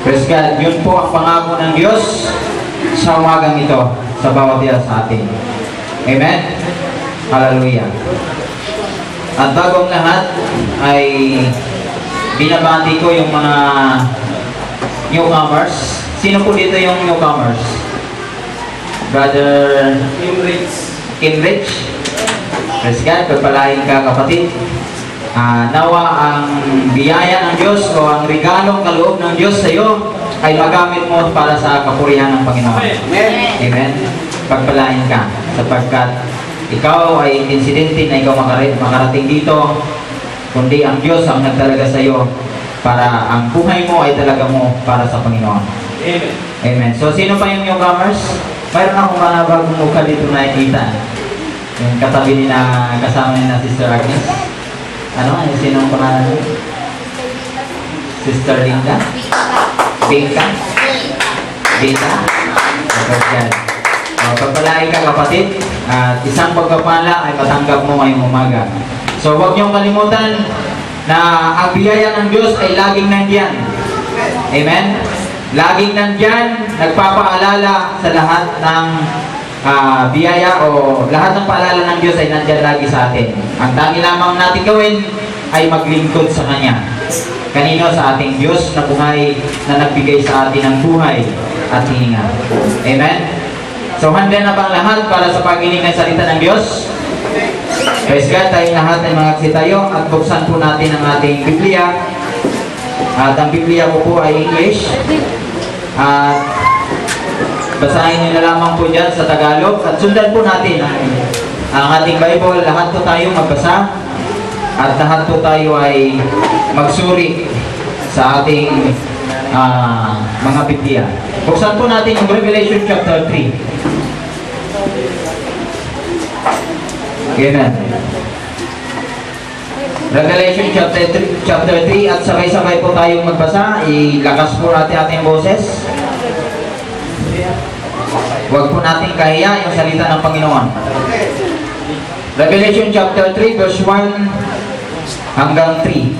Praise God. Yun po ang pangako ng Diyos sa umagang ito sa bawat isa sa atin. Amen? Hallelujah. At bagong lahat ay binabati ko yung mga newcomers. Sino po dito yung newcomers? Brother Kinrich. Praise God. Pagpalain ka, kapatid. Nawa ang biyaya ng Diyos o ang regalong kaloob ng Diyos sa iyo ay magamit mo para sa kapurihan ng Panginoon. Amen. Amen. Pagpalain ka sapagkat ikaw ay insidente na ikaw makarating dito, kundi ang Diyos ang nagtalaga sa iyo para ang buhay mo ay talaga mo para sa Panginoon. Amen. Amen. So, sino pa yung newcomers? Mayroon akong mga bagong mukha dito na nakikita. Yung katabi ni na kasama ni na Sister Agnes. Ano? Sinong pangalan mo? Sister Linda? Bingka? Bingka? Pagpalain ka, kapatid. At isang pagpapala ay matanggap mo ngayong umaga. So, huwag niyong kalimutan na ang biyaya ng Diyos ay laging nandyan. Amen? Laging nandyan, nagpapaalala sa lahat ng biyaya o lahat ng paalala ng Diyos ay nandyan lagi sa atin. Ang tangi lamang natin gawin ay maglingkod sa Kanya. Kanino? Sa ating Diyos na buhay na nagbigay sa atin ng buhay at hininga. Amen? So, handa na bang lahat para sa pakinig ng salita ng Diyos? Praise God, tayong lahat ay mga tayo at buksan po natin ang ating Biblia. At ang Biblia ko po ay English. At basahin nyo na lamang po dyan sa Tagalog at sundan po natin ang ating Bible. Lahat po tayo magbasa at lahat po tayo ay magsuri sa ating mga Biblia. Buksan po natin yung Revelation chapter 3. Amen. Revelation chapter 3 at sabay-sabay po tayong magbasa. Ilakas po natin ating boses. Huwag po natin kahiya yung salita ng Panginoon. Revelation chapter 3 verse 1 hanggang 3.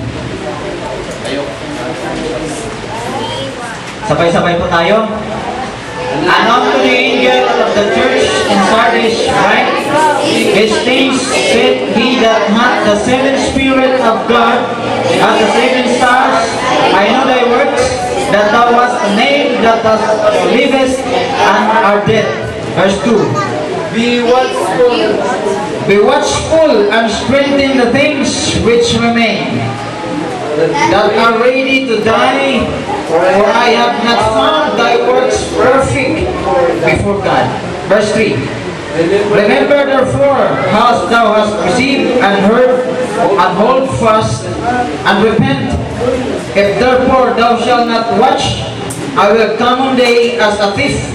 Sabay-sabay po tayo. And unto the angel of the church in Sardis write, These things said he that hath the seven Spirit of God and the seven stars. I know thy works, that thou wast a name that thou livest and art dead. Verse 2. Be watchful and strengthen the things which remain, that are ready to die, for I have not found thy works perfect before God. Verse 3. Remember therefore how thou hast received and heard, and hold fast and repent. If therefore thou shalt not watch, I will come on thee as a thief,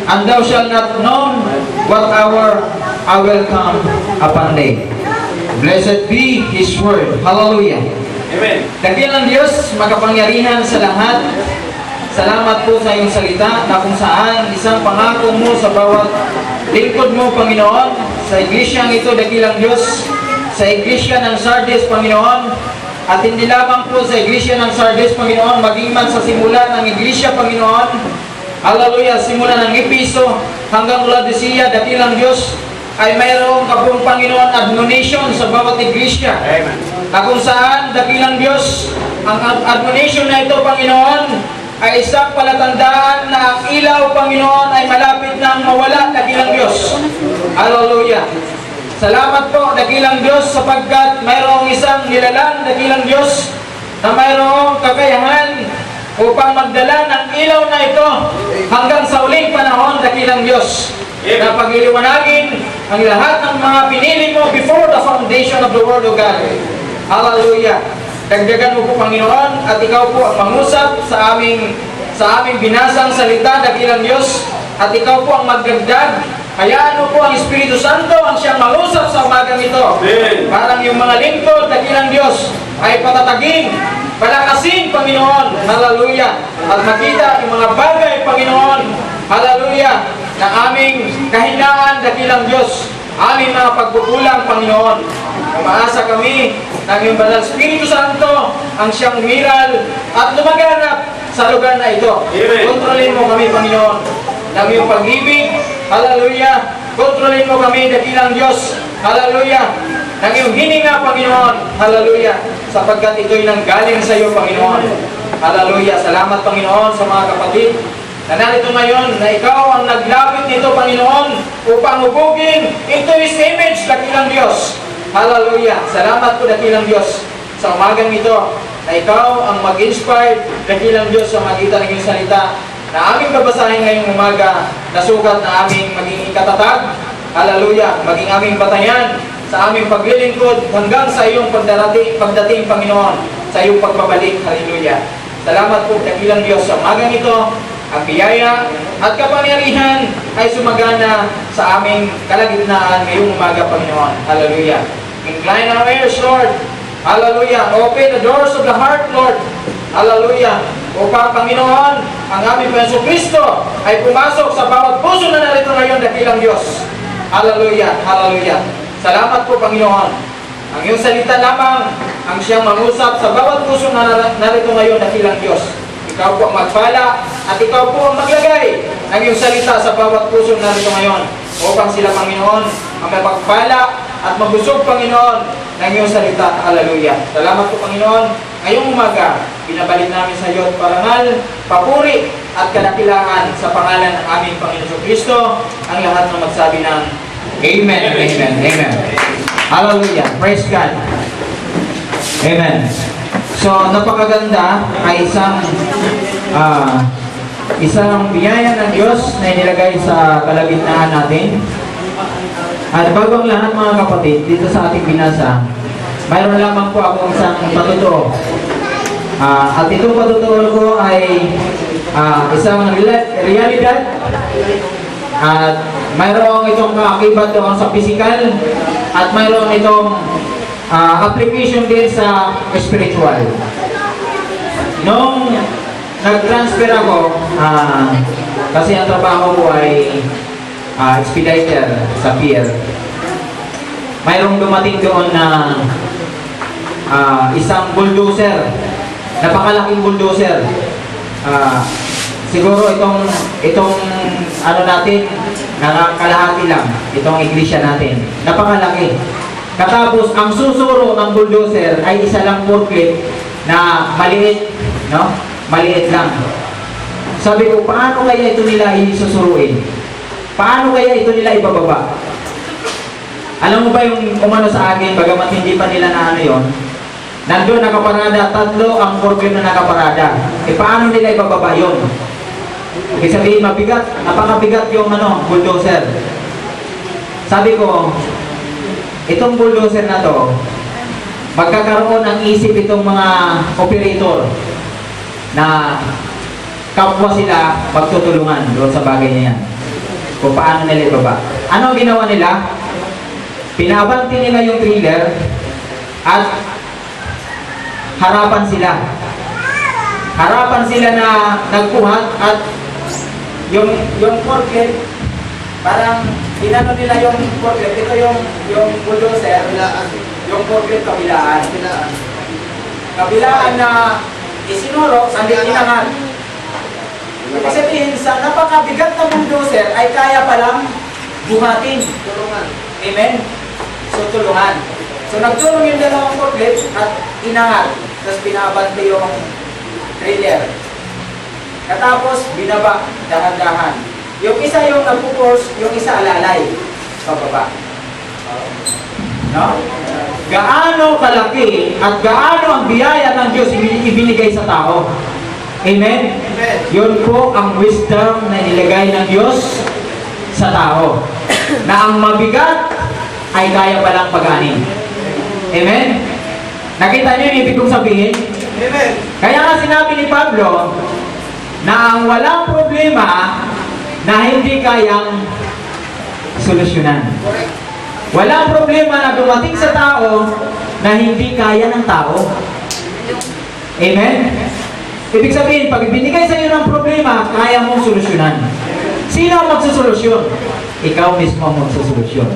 and thou shalt not know what hour I will come upon thee. Blessed be His word. Hallelujah. Amen. Dakilang Diyos, makapangyarihan sa lahat. Salamat po sa iyong salita na kung saan isang pangako mo sa bawat lingkod mo, Panginoon, sa iglesyang ito, dakilang Diyos, sa iglesia ng Sardis, Panginoon, at hindi lamang po sa iglesia ng Sardis, Panginoon, maging man sa simula ng iglesia, Panginoon, hallelujah, simula ng Episo hanggang Laodicea, dakilang Diyos, ay mayroong kapong Panginoon admonition sa bawat iglesia. Amen. Na kung saan, dakilang Diyos, ang admonition na ito, Panginoon, ay isang palatandaan na ang ilaw, Panginoon, ay malapit nang mawala, dakilang Diyos. Hallelujah. Salamat po, dakilang Diyos, sapagkat mayroong isang nilalang, dakilang Diyos, na mayroong kakayahan upang magdala ng ilaw na ito hanggang sa uling panahon, dakilang Diyos. Na pagliliwanagin ang lahat ng mga pinili mo before the foundation of the world, O God. Hallelujah. Dagdagan mo po, Panginoon, at ikaw po ang mangusap sa aming binasang salita, dakilang Diyos, at ikaw po ang magdagdag. Hayaan mo po ang Espiritu Santo ang siyang mangusap sa umagang ito. Amen. Parang yung mga lingkod, dakilang Diyos, ay patatagin, palakasin, Panginoon, hallelujah, at makita yung mga bagay, Panginoon, hallelujah, na aming kahinaan, dakilang Diyos, aming mga pagkukulang, Panginoon. Umaasa kami ng iyong Banal Espiritu Santo ang siyang umiral at lumaganap sa lugar na ito. Amen. Kontrolin mo kami, Panginoon, ng iyong pag-ibig. Hallelujah. Kontrolin mo kami, dakilang Diyos. Hallelujah. Ng iyong hininga, Panginoon. Hallelujah. Sapagkat ito'y nanggaling sa iyo, Panginoon. Hallelujah. Salamat, Panginoon, sa mga kapatid na narito ngayon na ikaw ang naglapit nito, Panginoon, upang hubugin into His image, dakilang Diyos. Hallelujah. Salamat po, dakilang Diyos, sa umagang ito, na ikaw ang mag-inspire, dakilang Diyos, sa magitan ng iyong salita, na aming babasahin ngayong umaga, na sukat na aming maging ikatatag. Hallelujah. Maging aming batayan sa aming paglilingkod hanggang sa iyong pagdating, Panginoon, sa iyong pagbabalik. Hallelujah. Salamat po, dakilang Diyos, sa umagang ito. Ang biyaya at kapangyarihan ay sumagana sa aming kalagitnaan ngayong umaga, Panginoon. Hallelujah. Incline our ears, Lord. Hallelujah. Open the doors of the heart, Lord. Hallelujah. Upang, Panginoon, ang aming Yesu Kristo ay pumasok sa bawat puso na narito ngayon, dakilang Diyos. Hallelujah. Hallelujah. Salamat po, Panginoon. Ang iyong salita lamang ang siyang mangusap sa bawat puso na narito ngayon, dakilang Diyos. Ikaw po ang magpala at ikaw po ang maglagay ng iyong salita sa bawat puso narito ngayon upang sila, Panginoon, ang mapagpala at mabusog, Panginoon, ng iyong salita. Hallelujah. Salamat po, Panginoon. Ngayong umaga, pinabalik namin sa iyo at parangal, papuri at kadakilaan sa pangalan ng aming Panginoon Kristo, ang lahat ng magsabi ng Amen. Amen. Amen. Hallelujah. Praise God. Amen. So, napakaganda ay isang biyaya ng Diyos na inilagay sa kalagitnaan natin. At bago ang lahat, mga kapatid, dito sa ating binasa, mayroon lamang po akong isang patutuo. At itong patutuo ko ay isang realidad. At mayroong itong kaakibat doon sa physical at mayroong itong application din sa spiritual. Nung nag-transfer ako, kasi ang trabaho ko ay expediter sa pier, mayroong dumating doon na isang bulldozer, napakalaking bulldozer. Siguro itong ano natin, nakakalahati lang, itong iglesia natin, napakalaki. Katapos, ang susuro ng bulldozer ay isa lang forklift na maliit, no? Maliit lang. Sabi ko, paano kaya ito nila isusuruin? Paano kaya ito nila ibababa? Alam mo ba yung umano sa akin, bagamat hindi pa nila na ano yun, nandun nakaparada, 3 ang forklift na nakaparada. Paano nila ibababa yun? Ibig sabihin, mabigat, napakabigat yung bulldozer. Sabi ko, itong bulldozer na to, magkakaroon ng isip itong mga operator na kapwa sila magtutulungan doon sa bagay na yan. Kung paano nila ibaba. Ano ang ginawa nila? Pinabanti nila yung trailer at harapan sila. Harapan sila na nagpuhat at yung forklift, parang inano nila yung forklift. Ito yung bulldozer, yung forklift kabilaan. Kabilaan na isinuro, sandil inangat. Ibig sabihin, sa napakabigat na bulldozer ay kaya palang buhatin. Tulungan. Amen? So, tulungan. So, nagtulong yung dalawang forklift at inangat. Tapos pinabante yung trailer. Katapos, binaba, dahan-dahan. Yung isa yung nagpo-force, yung isa alalay. Pababa. No? Gaano kalaki at gaano ang biyaya ng Diyos ibinigay sa tao. Amen? Amen. Yun po ang wisdom na nilagay ng Diyos sa tao. Na ang mabigat ay kaya palang pag-anin. Amen? Nakita niyo yung ibig kong sabihin? Amen. Kaya nga sinabi ni Pablo na ang walang problema na hindi kayang solusyonan. Walang problema na dumating sa tao na hindi kaya ng tao. Amen? Ibig sabihin, pag binigay sa iyo ng problema, kaya mong solusyonan. Sino ang magsusolusyon? Ikaw mismo ang magsusolusyon.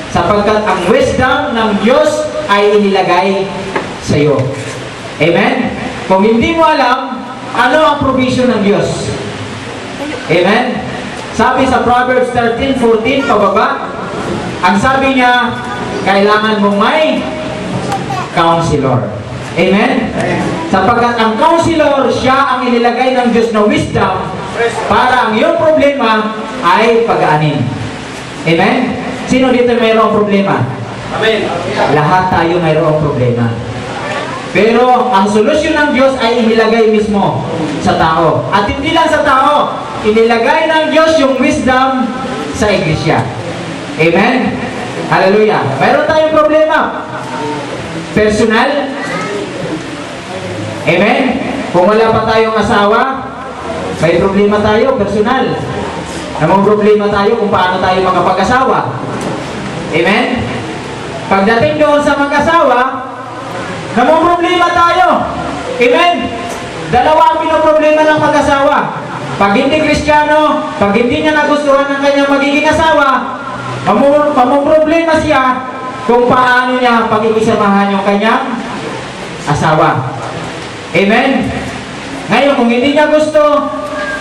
Sapagkat ang wisdom ng Diyos ay inilagay sa iyo. Amen? Kung hindi mo alam, ano ang provision ng Diyos? Amen? Sabi sa Proverbs 13:14, pababa, ang sabi niya, kailangan mong may counselor. Amen? Sapagkat ang counselor, siya ang inilagay ng Diyos na wisdom para ang iyong problema ay pag-aanin. Amen? Sino dito mayroong problema? Amen. Lahat tayo mayroong problema. Pero ang solusyon ng Diyos ay inilagay mismo sa tao. At hindi lang sa tao, inilagay ng Diyos yung wisdom sa iglesia. Amen? Hallelujah. Mayroon tayong problema. Personal. Amen? Kung wala pa tayong asawa, may problema tayo, personal. Namang problema tayo kung paano tayo makapag-asawa. Amen? Pagdating doon sa mag-asawa, namang problema tayo. Amen? Dalawa ang pinoproblema ng mag-asawa. Pag hindi Kristiyano, pag hindi niya nagustuhan ng kanyang magiging asawa, problema siya kung paano niya pagkikisamahan yung kanyang asawa. Amen? Ngayon, kung hindi niya gusto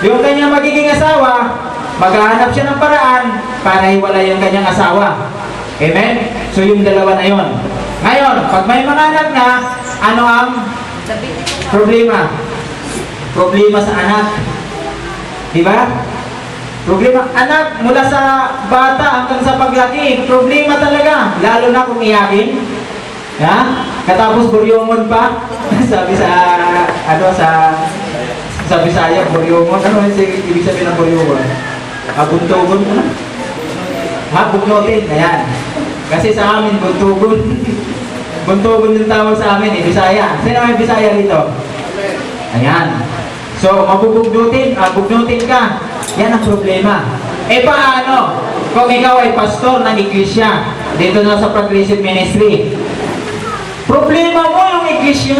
yung kanyang magiging asawa, maghahanap siya ng paraan para hiwalay yung kanyang asawa. Amen? So yung dalawa na yon. Ngayon, pag may mga anak na, ano ang problema? Problema sa anak. Diba? Problema, anak, mula sa bata hanggang sa paglaki, problema talaga. Lalo na kung iyakin. Ha? Katapos buryongon pa. Sabi sa, sa Bisaya, buryongon. Ano yung ibig sabihin ng buryongon? Buntugon. Bugnotin. Ayan. Kasi sa amin, buntugon. Buntugon yung tawag sa amin, Bisaya. Sino may Bisaya dito? Ayan. So, mabubugnutin ka. Yan ang problema. Paano? Kung ikaw ay pastor ng iglesia, dito na sa Progressive Ministry, problema mo yung iglesia.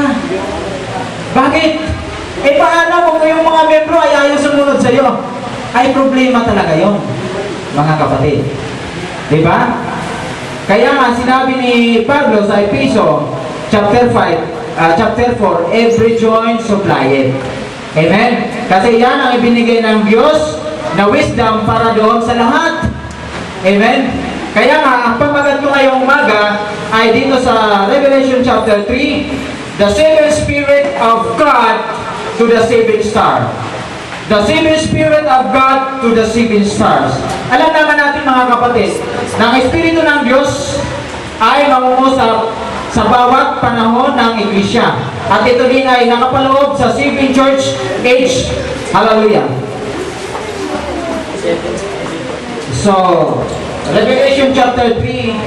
Bakit? Paano kung yung mga membro ay ayaw sumunod sa'yo? Ay problema talaga yon, mga kapatid. Diba? Kaya nga sinabi ni Pablo sa Episo, chapter 4, every joint supplied. Amen? Kasi yan ang ibinigay ng Diyos na wisdom para doon sa lahat. Amen? Kaya nga, ang pamagat ko ngayong umaga ay dito sa Revelation chapter 3, the seven spirit of God to the seven star. The seven spirit of God to the seven stars. Alam naman natin mga kapatid, na ang Espiritu ng Diyos ay mangungusap sa bawat panahon ng iglesia. At ito din ay nakapaloob sa seven church age. Hallelujah. So, Revelation chapter 3,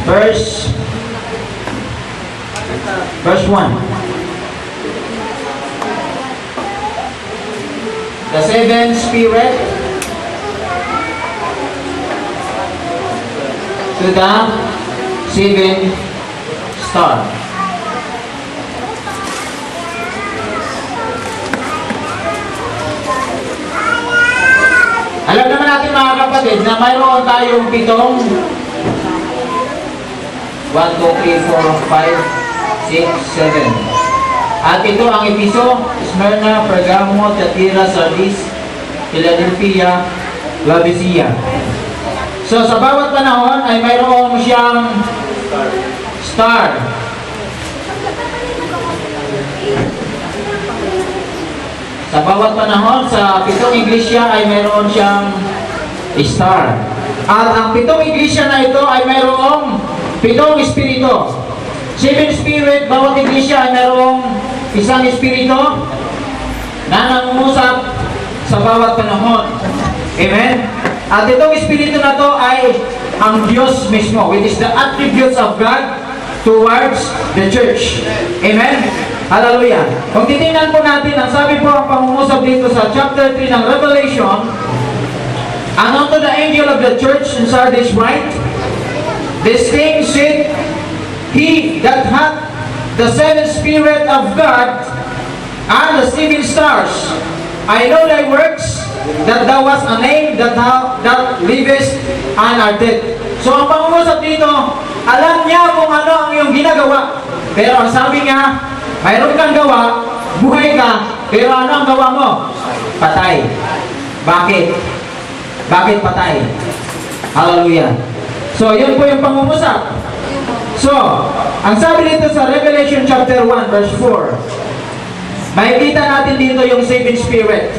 verse 1. The seven spirit to the seven star. Alam naman natin mga kapatid na mayroon tayong pitong 1, 2, 3, 4, 5, 6, 7. At ito ang Episo, Smyrna, Pergamo, Thyatira, Sardis, Philadelphia, Laodicea. So sa bawat panahon ay mayroon siyang star. Sa bawat panahon, sa pitong iglesia ay mayroon siyang star. At ang pitong iglesia na ito ay mayroong pitong espiritu. Seven spirit, bawat iglesia ay mayroong isang espiritu na nangungusap sa bawat panahon. Amen? At itong espiritu na to ay ang Diyos mismo, which is the attributes of God towards the church. Amen? Hallelujah. Kung titingnan po natin, ang sabi po ang pangungusap dito sa chapter 3 ng Revelation, and unto the angel of the church in Sardis write, this thing said, he that hath the seven spirit of God and the seven stars, I know thy works, that thou hast a name, that thou livest and art dead. So ang pangungusap dito, alam niya kung ano ang iyong ginagawa. Pero ang sabi nga, mayroon kang gawa, buhay ka, pero ano ang gawa mo? Patay. Bakit? Bakit patay? Hallelujah. So, yun po yung pangungusap. So, ang sabi dito sa Revelation chapter 1, verse 4, makikita natin dito yung seven spirit.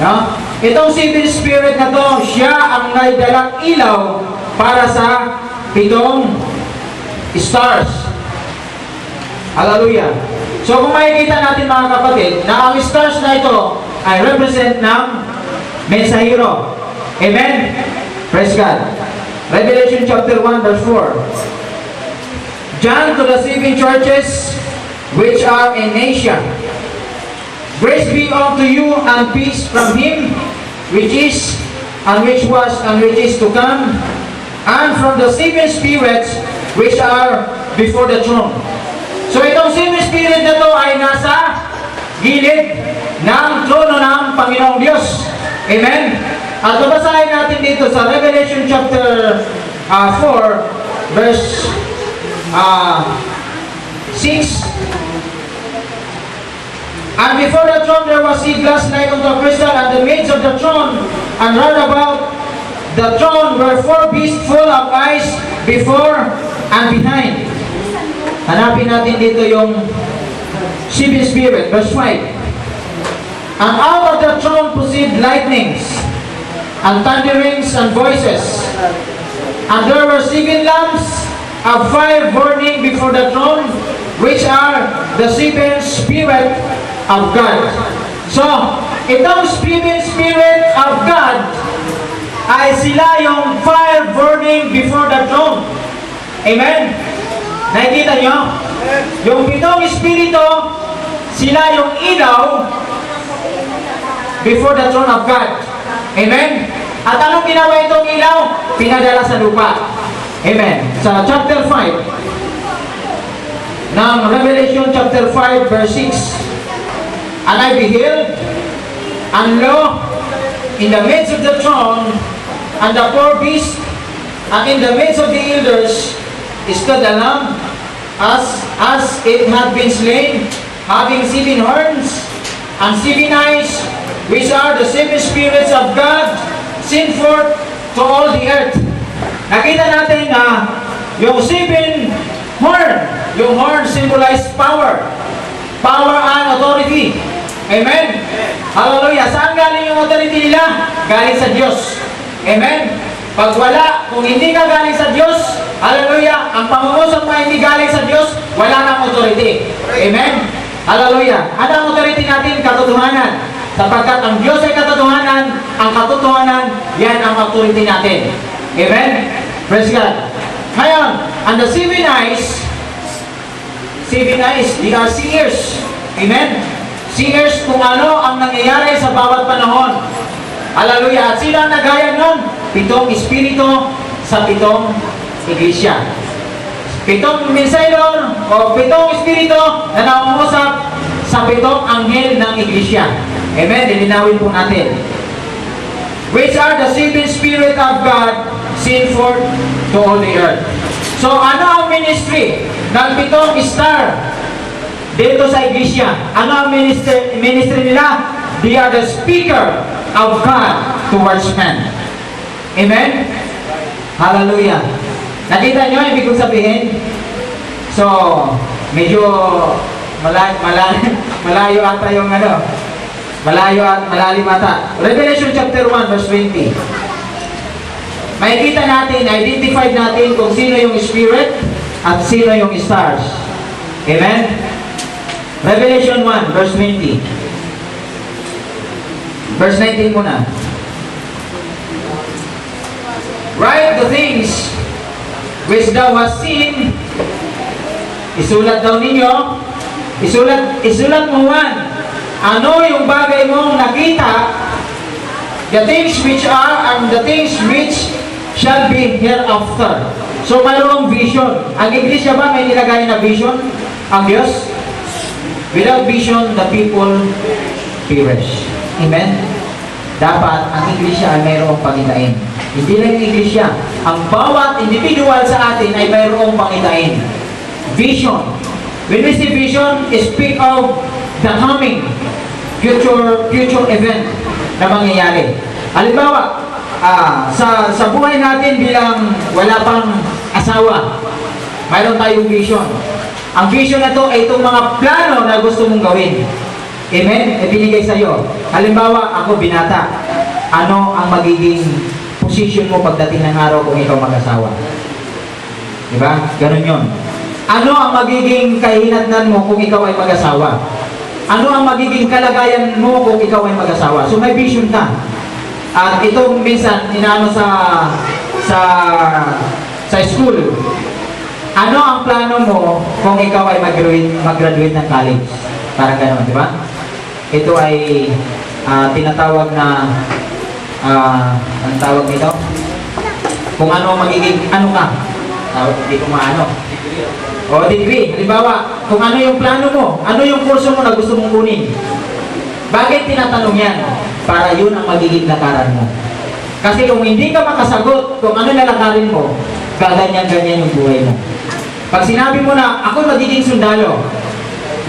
No? Itong seven spirit na to, siya ang naidalang ilaw para sa 7 stars. Hallelujah. So kung makikita natin mga kapatid, na ang stars na ito ay represent ng mensahero. Amen? Praise God. Revelation chapter 1 verse 4. John to the 7 churches which are in Asia. Grace be unto you and peace from him which is, and which was, and which is to come, and from the 7 spirits which are before the throne. So itong 7 spirit na to ay nasa gilid ng trono ng Panginoong Diyos. Amen? At babasahin natin dito sa Revelation chapter 4 verse 6. And before the throne there was a glass like unto crystal, and the midst of the throne and round about the throne were 4 beasts full of eyes before and behind. Hanapin natin dito yung 7 spirit, verse 5. And out of the throne proceed lightnings, and thunderings, and voices. And there were 7 lamps of fire burning before the throne, which are the 7 spirit of God. So, itong 7 spirit of God ay sila yung fire burning before the throne. Amen? Nakikita nyo? Yung 7 espiritu, sila yung ilaw before the throne of God. Amen? At anong ginawa itong ilaw? Pinadala sa lupa. Amen? Sa chapter 5 ng Revelation chapter 5 verse 6. And I beheld, and lo, in the midst of the throne, and the 4 beasts, and in the midst of the elders, stood a lamb, as it had been slain, having 7 horns, and 7 eyes, which are the 7 spirits of God, sent forth to all the earth. Nakita natin na yung 7 horn, yung horn symbolize power. Power and authority. Amen? Hallelujah. Saan galing yung authority nila? Galing sa Diyos. Amen? Pag wala, kung hindi ka galing sa Diyos, hallelujah, ang pangungusap na hindi galing sa Diyos, wala kang authority. Amen? Hallelujah. Ano ang authority natin? Katotohanan. Sapagkat ang Diyos ay katotohanan, ang katotohanan, yan ang authority natin. Amen? Praise God. Ngayon, and the 7 eyes, they are seers. Amen? Seers kung ano ang nangyayari sa bawat panahon. Hallelujah. At sino ang nagaya nun? 7 espiritu sa 7 iglesia. 7 mensahero o 7 espiritu na nangungusap sa 7 anghel ng iglesia. Amen? Lilinawin po natin. Which are the 7 spirit of God sent forth to all the earth. So, ano ang ministry ng 7 star dito sa iglesia? Ano ang ministry nila? They are the speaker of God towards man. Amen? Hallelujah. Nakita nyo, ibig kong sabihin? So, medyo malayo ata yung ano. Malayo at malalim ata. Revelation chapter 1 verse 20. Makikita natin, identify natin kung sino yung spirit at sino yung stars. Amen? Revelation 1 verse 20. Verse 19 muna. Write the things which thou hast seen. Isulat daw ninyo. Isulat mo man. Ano yung bagay mong nakita? The things which are and the things which shall be hereafter. So mayroong vision. Ang iglesia ba may nilagay na vision? Ang Diyos? Without vision, the people perish. Amen? Dapat ang iglesia ay mayroong pangitain. Hindi lang yung iglesia. Ang bawat individual sa atin ay mayroong pangitain. Vision. When we see vision, speak of the coming, future event na mangyayari. Halimbawa, sa buhay natin bilang wala pang asawa, mayroon tayong vision. Ang vision na to ay itong mga plano na gusto mong gawin. Amen? Ibinigay sa iyo. Halimbawa, ako binata. Ano ang magiging position mo pagdating ng araw kung ikaw mag-asawa? Diba? Ganun yun. Ano ang magiging kahinatnan mo kung ikaw ay mag-asawa? Ano ang magiging kalagayan mo kung ikaw ay mag-asawa? So may vision ka. At itong minsan, inaano sa school, ano ang plano mo kung ikaw ay mag-graduate ng college? Parang gano'n, di ba? Ito ay tinatawag na ang tawag nito? Kung ano magiging, ano ka? Hindi ko maano. O, degree. Halimbawa, kung ano yung plano mo, ano yung kurso mo na gusto mong kunin. Bakit tinatanong yan? Para yun ang magiging lakaran mo. Kasi kung hindi ka makasagot kung ano lalakarin mo, gaganyan-ganyan yung buhay mo. Pag sinabi mo na, ako magiging sundalo,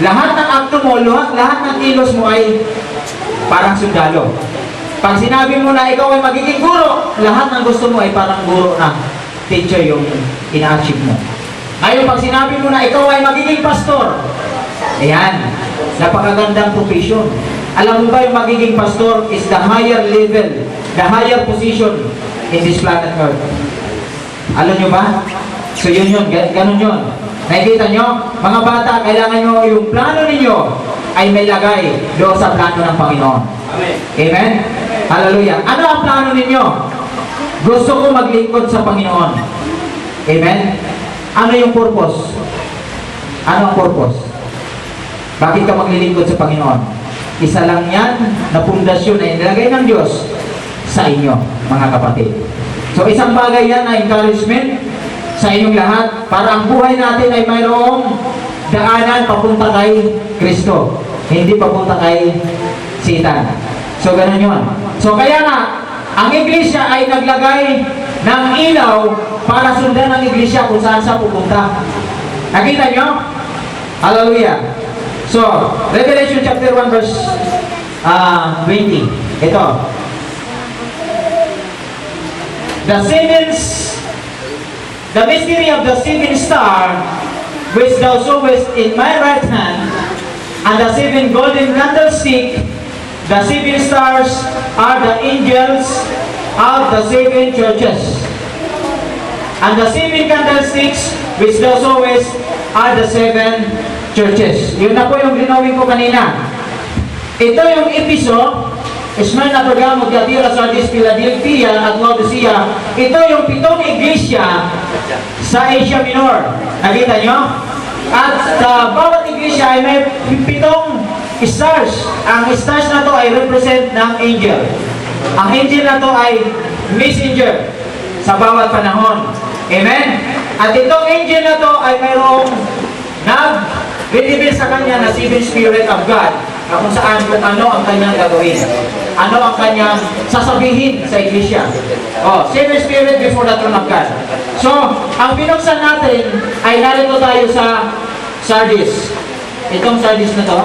lahat ng akto mo, lahat ng kilos mo ay parang sundalo. Pag sinabi mo na ikaw ay magiging guro, lahat ng gusto mo ay parang guro na teacher yung ina-achieve mo. Ngayon, pag sinabi mo na ikaw ay magiging pastor, ayan, napakagandang profession. Alam mo ba yung magiging pastor is the higher level, the higher position in this planet Earth. Alam nyo ba? So yun, ganun yun. Nakikita nyo, mga bata, kailangan nyo yung plano ninyo ay may lagay doon sa plano ng Panginoon. Amen? Amen? Hallelujah. Ano ang plano ninyo? Gusto ko maglingkod sa Panginoon. Amen? Ano yung purpose? Ano ang purpose? Bakit ka maglilingkod sa Panginoon? Isa lang yan na pundasyon na inilagay ng Diyos sa inyo, mga kapatid. So isang bagay yan na encouragement sa inyong lahat para ang buhay natin ay mayroong daanan papunta kay Kristo, hindi papunta kay Satan. So ganun yun. So kaya nga, ang iglesia ay naglagay ng ilaw para sundan ang iglesia kung saan sa pupunta. Nakita nyo? Hallelujah. So, Revelation chapter 1 verse 20. Ito. The mystery of the seven star which thou sawest in my right hand, and the seven golden candlestick. The seven stars are the angels of the seven churches. And the seven candlesticks which thou sawest are the seven churches. Yun na po yung linawin ko kanina. Ito yung Efeso, Smyrna, Pergamo, Thyatira, Sardis, Philadelphia, at Laodicea. Ito yung 7 iglesia sa Asia Minor. Nakita nyo? At bawat iglesia ay may 7 stars. Ang stars na to ay represent ng angel. Ang angel na to ay messenger sa bawat panahon. Amen? At itong angel na to ay mayroong nag-reveal sa kanya na 7 Spirit of God na kung saan kung ano ang kanyang gagawin. Ano ang kanyang sasabihin sa iglesia. 7 Spirit before the throne of God. So, ang binuksan natin ay narito tayo sa Sardis. Itong Sardis na to.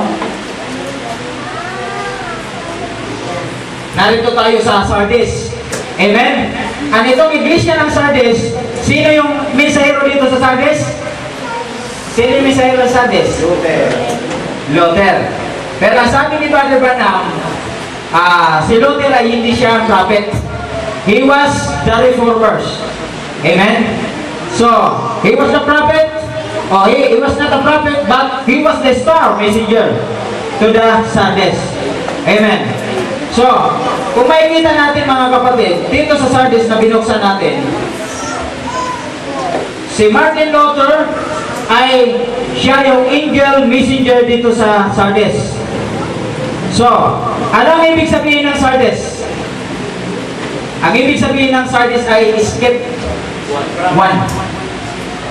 Narito tayo sa Sardis. Amen? At itong iglesia ng Sardis, sino yung mensahero dito sa Sardis? Sino yung mensahero sa Sardis? Luther. Pero ang sabi ni Brother Branham, si Luther ay hindi siya prophet. He was the reformers. Amen? So, he was the prophet. He was not a prophet, but he was the star messenger to the Sardis. Amen? So, kung makikita natin mga kapatid, dito sa Sardis na binuksan natin, si Martin Luther ay siya yung angel messenger dito sa Sardis. So, ano ang ibig sabihin ng Sardis? Ang ibig sabihin ng Sardis ay skip 1.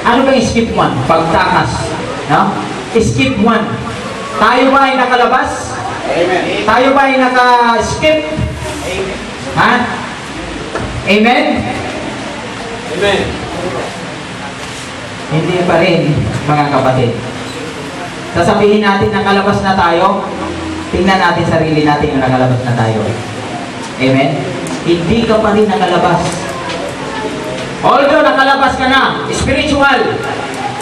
Ano ba yung skip 1? Pagtakas. No? Skip 1. Tayo ba ay nakalabas? Amen. Tayo ba ay naka-skip? Amen. Ha? Amen? Amen. Hindi pa rin, mga kapatid. Sasabihin natin nakalabas na tayo, tingnan natin sarili natin na nakalabas na tayo. Amen? Hindi ka pa rin nakalabas. Although nakalabas ka na, spiritual,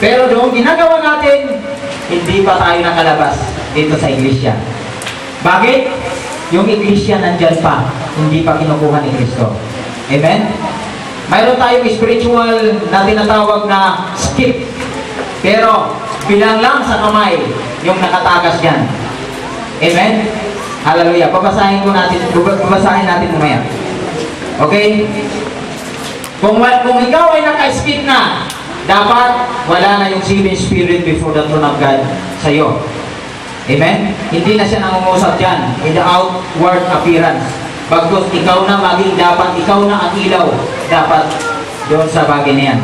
pero doon ginagawa natin, hindi pa tayo nakalabas dito sa iglesia. Bakit? Yung iglesia nandyan pa, hindi pa kinukuha ni Kristo. Amen? Mayroon tayong spiritual na tinatawag na skip. Pero, bilang lang sa kamay, yung nakatakas dyan. Amen? Hallelujah. Babasahin natin mamaya. Okay? Kung ikaw ay naka-skip na, dapat wala na yung seven spirit before the throne of God sa iyo. Amen? Hindi na siya nangungusap dyan in the outward appearance. Bagkus ikaw na maging dapat, ikaw na ang ilaw dapat doon sa bagay na yan.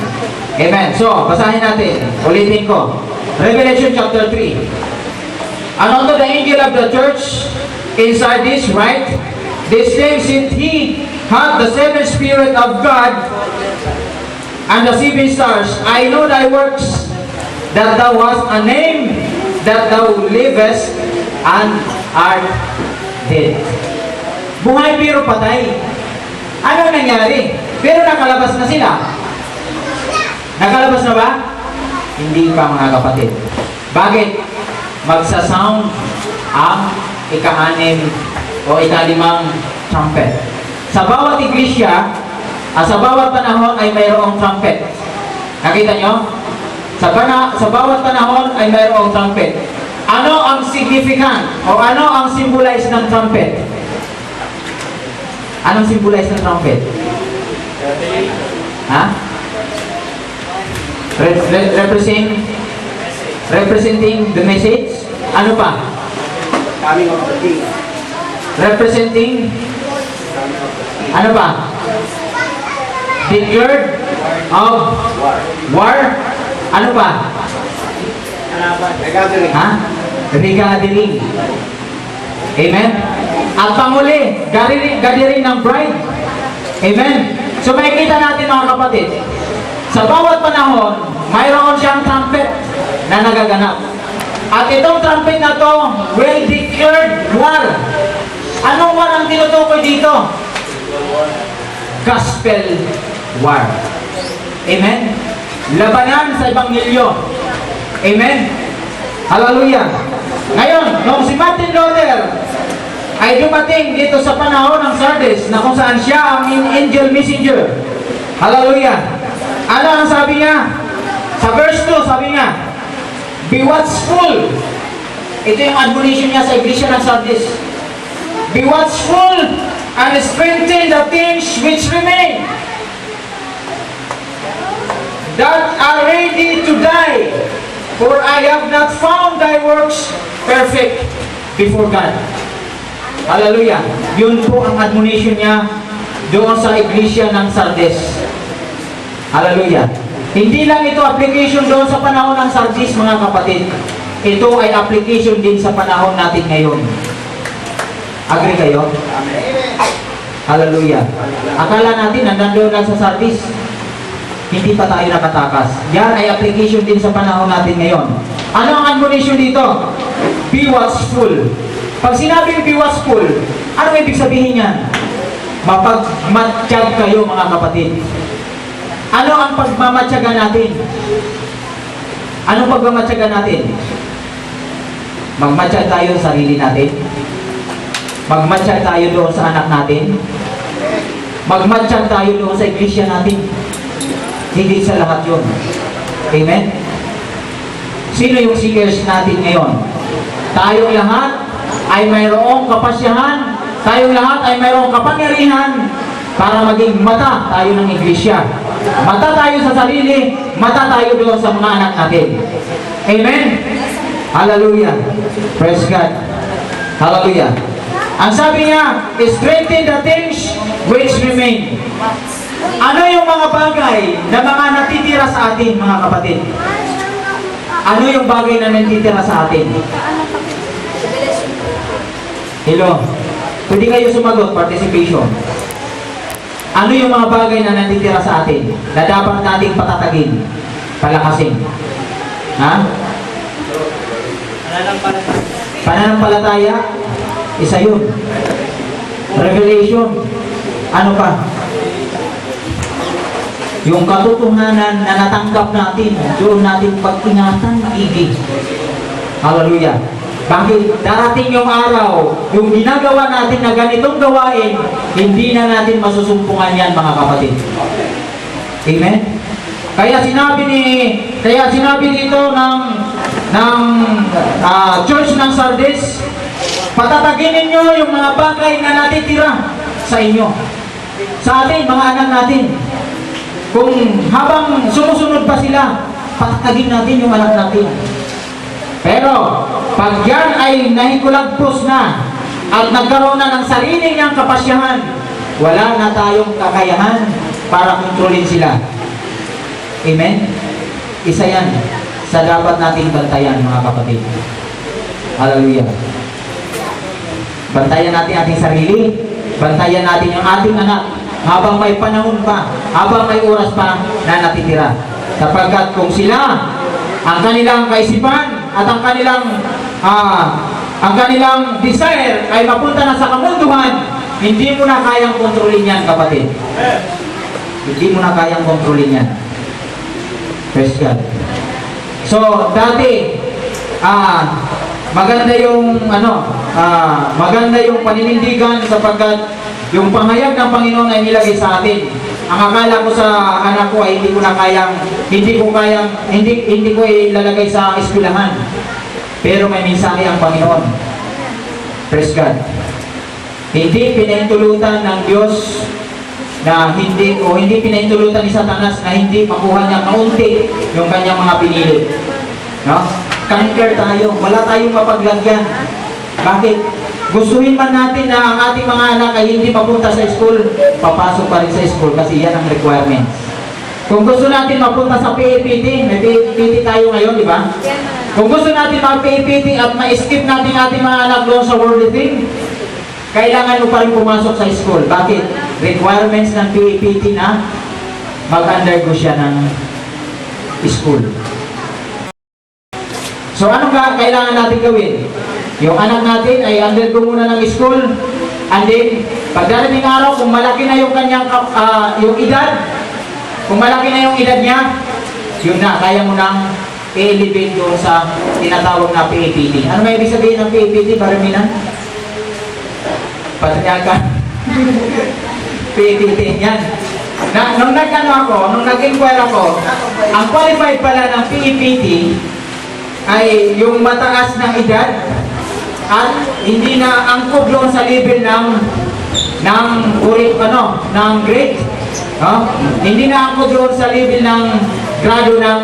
Amen? So, basahin natin. Ulitin ko. Revelation chapter 3. And unto the angel of the church in Sardis write, this same since he had the seven spirit of God and the seven stars, I know thy works, that thou hast a name, that thou livest and art dead. Buhay pero patay. Ano nangyari? Pero nakalabas na sila. Nakalabas na ba? Hindi pa, mga kapatid. Bakit? Magsasound ang ika-anim o ika-limang trumpet. Sa bawat iglesia, sa bawat panahon ay mayroong trumpet. Nakita nyo? Sa bawat panahon ay mayroong trumpet. Ano ang significant o ano ang symbolize ng trumpet? Anong symbolize ng trumpet? Ha? Representing the message? Ano pa? Coming of the King. Representing? Ano pa? Declared of war? Ano pa? Regathering. Ha? Regathering. Amen? At panguli, gathering ng bride. Amen? So makikita natin, mga kapatid, sa bawat panahon, mayroon siyang trumpet na nagaganap. At itong trumpet na to will declare war. Anong war ang tinutukoy dito? Gospel war. Amen? Labanan sa Ebanghelyo. Amen? Hallelujah. Ngayon, nung si Martin Luther ay dumating dito sa panahon ng Sardis na kung saan siya ang angel messenger. Hallelujah. Ano ang sabi niya? Sa verse 2, sabi niya, be watchful. Ito yung admonition niya sa iglesia ng Sardis. Be watchful and strengthen the things which remain, that are ready to die, for I have not found thy works perfect before God. Hallelujah. Yun po ang admonition niya doon sa iglesia ng Sardis. Hallelujah. Hindi lang ito application doon sa panahon ng Sardis, mga kapatid. Ito ay application din sa panahon natin ngayon. Agree kayo? Hallelujah. Akala natin nandun lang sa Sardis. Hindi pa tayo nakatakas. Yan ay application din sa panahon natin ngayon. Ano ang admonition dito? Be watchful. Pag sinabing be watchful, ano ibig sabihin yan? Mapagmatsyag kayo, mga kapatid. Ano ang pagmamatsyaga natin? Anong pagmamatsyaga natin? Magmatsyag tayo sa sarili natin. Magmatsyag tayo doon sa anak natin. Magmatsyag tayo doon sa iglesia natin. Hindi sa lahat yun. Amen? Sino yung seekers natin ngayon? Tayong lahat ay mayroong kapasyahan. Tayong lahat ay mayroong kapangyarihan para maging mata tayo ng iglesia. Mata tayo sa sarili, mata tayo doon sa mga anak natin. Amen? Hallelujah. Praise God. Hallelujah. Ang sabi niya, strengthen the things which remain. Ano yung mga bagay na mga natitira sa atin, mga kapatid? Ano yung bagay na natitira sa atin? Hello? Pwede kayo sumagot, participation. Ano yung mga bagay na natitira sa atin na dapat nating patatagin, palakasin? Ha? Pananampalataya. Pananampalataya, isa yun. Revelation, ano pa? Yung katotohanan na natanggap natin, doon natin pag-ingatan maigi. Hallelujah. Bakit? Darating yung araw, yung ginagawa natin na ganitong gawain, hindi na natin masusumpungan yan, mga kapatid. Amen? Kaya sinabi dito ng church ng Sardis, patatagin ninyo yung mga bagay na natitira sa inyo, sa atin, mga anak natin. Kung habang sumusunod pa sila, patatagin natin yung anak natin. Pero, pag yan ay nahikulagpos na at nagkaroon na ng sarili niyang kapasyahan, wala na tayong kakayahan para kontrolin sila. Amen? Isa yan sa dapat nating bantayan, mga kapatid. Hallelujah. Bantayan natin ating sarili, bantayan natin yung ating anak habang may panahon pa, habang may oras pa na natitira. Sapagkat kung sila, ang kanilang kaisipan at ang kanilang desire ay mapunta na sa kamunduhan, hindi mo na kayang kontrolin yan, kapatid. Hindi mo na kayang kontrolin yan. Praise God. So, dati, maganda yung paninindigan sapagkat yung pahayag ng Panginoon ay nilagay sa atin. Ang akala ko sa anak ko ay hindi ko ilalagay sa eskwelahan. Pero may mensahe ang Panginoon. Praise God. Hindi pinahintulutan ng Diyos na hindi pinahintulutan ni Satanas na hindi makuha niya kaunti yung kanyang mga pinili. No? Conquer tayo. Wala tayong mapaglagyan. Bakit? Gustuhin man natin na ang ating mga anak ay hindi mapunta sa school, papasok pa rin sa school kasi yan ang requirements. Kung gusto natin mapunta sa PAPT, may PAPT tayo ngayon, di ba? Kung gusto natin mag-PAPT at ma-skip natin ating mga anak doon sa worldly thing, kailangan mo pa rin pumasok sa school. Bakit? Requirements ng PAPT na mag-undergo siya ng school. So ano ba kailangan natin gawin? Yung anak natin ay undergo muna ng school, and then pagdating araw, kung malaki na yung kanyang yung edad, kung malaki na yung edad niya, yun na, kaya mo nang i-elevate doon sa tinatawag na PAPT. Ano may ibig sabihin ng PAPT, Baraminan? Patanyagan. PAPT, yan. Nung nag-inquire ako, ang qualified pala ng PAPT ay yung mataas na edad at hindi na angkop doon sa level ng grade. Hindi na angkop doon sa level ng grado ng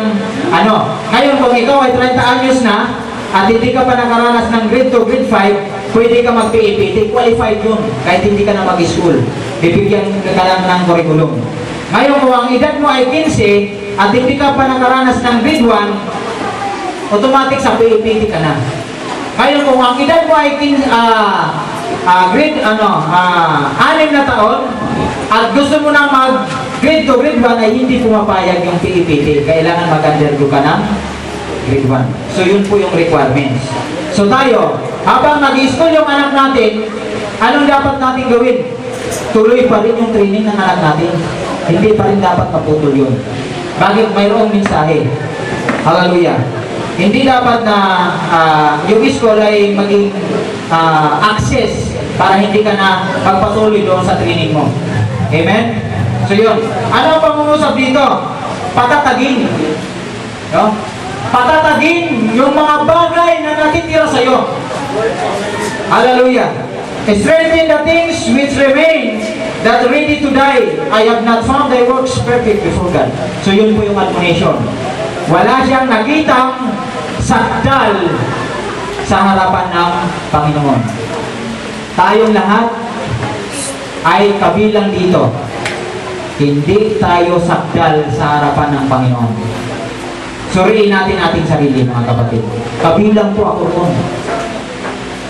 Ngayon, kung ikaw ay 30 anyos na at hindi ka pa nakaranas ng grade 2, grade 5, pwede ka mag-PAPT, qualified yun, kahit hindi ka na mag-school. Bibigyan ka lang ng curriculum. Ngayon, kung ang edad mo ay 15 at hindi ka pa nakaranas ng grade 1, automatic sa PAPT ka na. Ngayon, kung ang edad mo ay grade 6 na taon at gusto mo na mag-grade 2, grade 1 ay hindi pumapayag yung PAPT. Kailangan mag-undergo ka ng grade 1. So, yun po yung requirements. So, tayo, habang nag-school yung anak natin, anong dapat natin gawin? Tuloy pa rin yung training ng anak natin. Hindi pa rin dapat maputol yun. Bakit? Mayroong mensahe. Hallelujah. Hindi dapat na yung school ay maging access para hindi ka na magpatuloy doon sa training mo. Amen? So yun. Ano ang pangungusap dito? Patatagin. No? Patatagin yung mga bagay na natitira sa iyo. Hallelujah. Strengthen the things which remain that ready to die. I have not found thy works perfect before God. So yun po yung admonition. Wala siyang nakitang sakdal sa harapan ng Panginoon. Tayong lahat ay kabilang dito. Hindi tayo sakdal sa harapan ng Panginoon. Suriin natin ating sarili, mga kapatid. Kabilang po ako ron.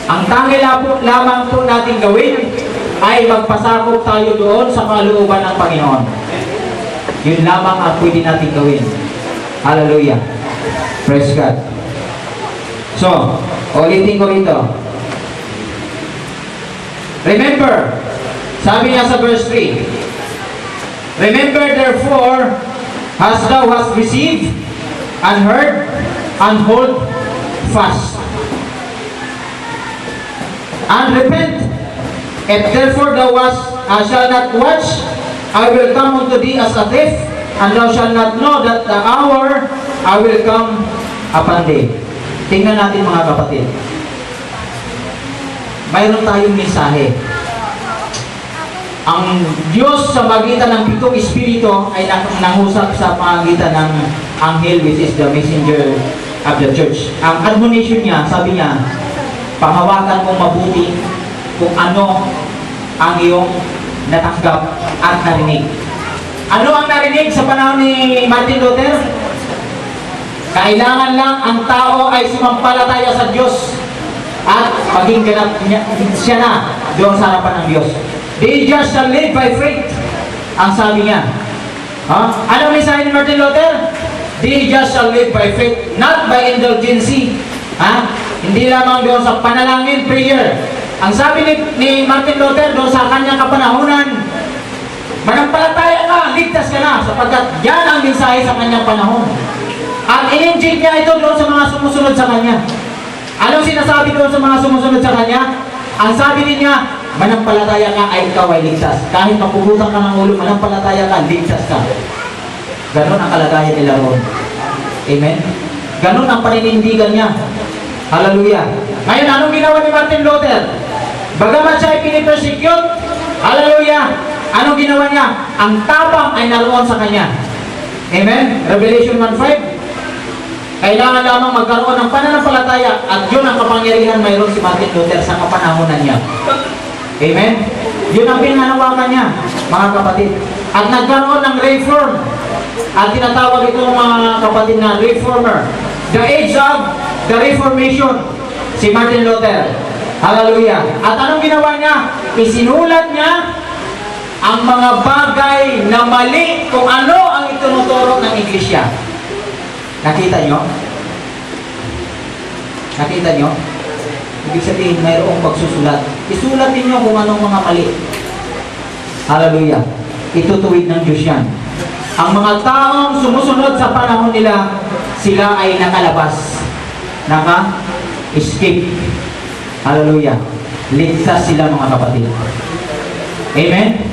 Ang tangi lamang po natin gawin ay magpasakop tayo doon sa kalooban ng Panginoon. Yun lamang ang pwede natin gawin. Hallelujah. Praise God. So, ulitin ko rito. Remember, sabi niya sa verse 3, remember therefore, as thou hast received, and heard, and hold fast. And repent, if therefore thou shalt not watch, I will come unto thee as a thief, and thou shalt not know that the hour I will come upon thee. Tingnan natin mga kapatid. Mayroon tayong mensahe. Ang Diyos sa magitan ng pitong espiritu ay nangusap sa magitan ng anghel, which is the messenger of the church. Ang admonition niya, sabi niya, panghawakan mong mabuti kung ano ang iyong natanggap at narinig. Ano ang narinig sa panahon ni Martin Luther? Kailangan lang ang tao ay sumampalataya sa Diyos at maging ganap siya na doon sa harapan ng Diyos. The just shall live by faith. Ang sabi niya. Ano mensahe ni Martin Luther? The just shall live by faith, not by indulgency. Hindi lamang doon sa panalangin, prayer. Ang sabi ni Martin Luther doon sa kanyang kapanahunan, manampalataya ka, ligtas ka na, sapagkat yan ang mensahe sa kanyang panahon. At in-inject niya ito doon sa mga sumusunod sa kanya. Anong sinasabi doon sa mga sumusunod sa kanya? Ang sabi niya, manampalataya ka ay ikaw ay ligtas. Kahit mapugutan ka ng ulo, manampalataya ka, ligtas ka. Ganon ang kalagayan nila roon. Amen? Ganon ang paninindigan niya. Hallelujah. Ngayon, anong ginawa ni Martin Luther? Bagamat siya ay pinipersecute, hallelujah, anong ginawa niya? Ang tapang ay naroon sa kanya. Amen? Revelation 1:5. Kailangan lamang magkaroon ng pananampalataya at yun ang kapangyarihan mayroon si Martin Luther sa kapanahonan niya. Amen? Yun ang pinanawakan niya, mga kapatid. At nagkaroon ng reform. At tinatawag ito mga kapatid na reformer. The age of the Reformation, si Martin Luther. Hallelujah. At anong ginawa niya? Isinulat niya ang mga bagay na mali kung ano ang itinuturo ng iglesia. Nakita nyo? Nakita nyo? Ibig sabihin, mayroong pagsusulat. Isulat ninyo kung anong mga mali. Hallelujah. Itutuwid ng Diyos yan. Ang mga taong sumusunod sa panahon nila, sila ay nakalabas. Naka-escape. Hallelujah. Ligtas sila mga kapatid. Amen?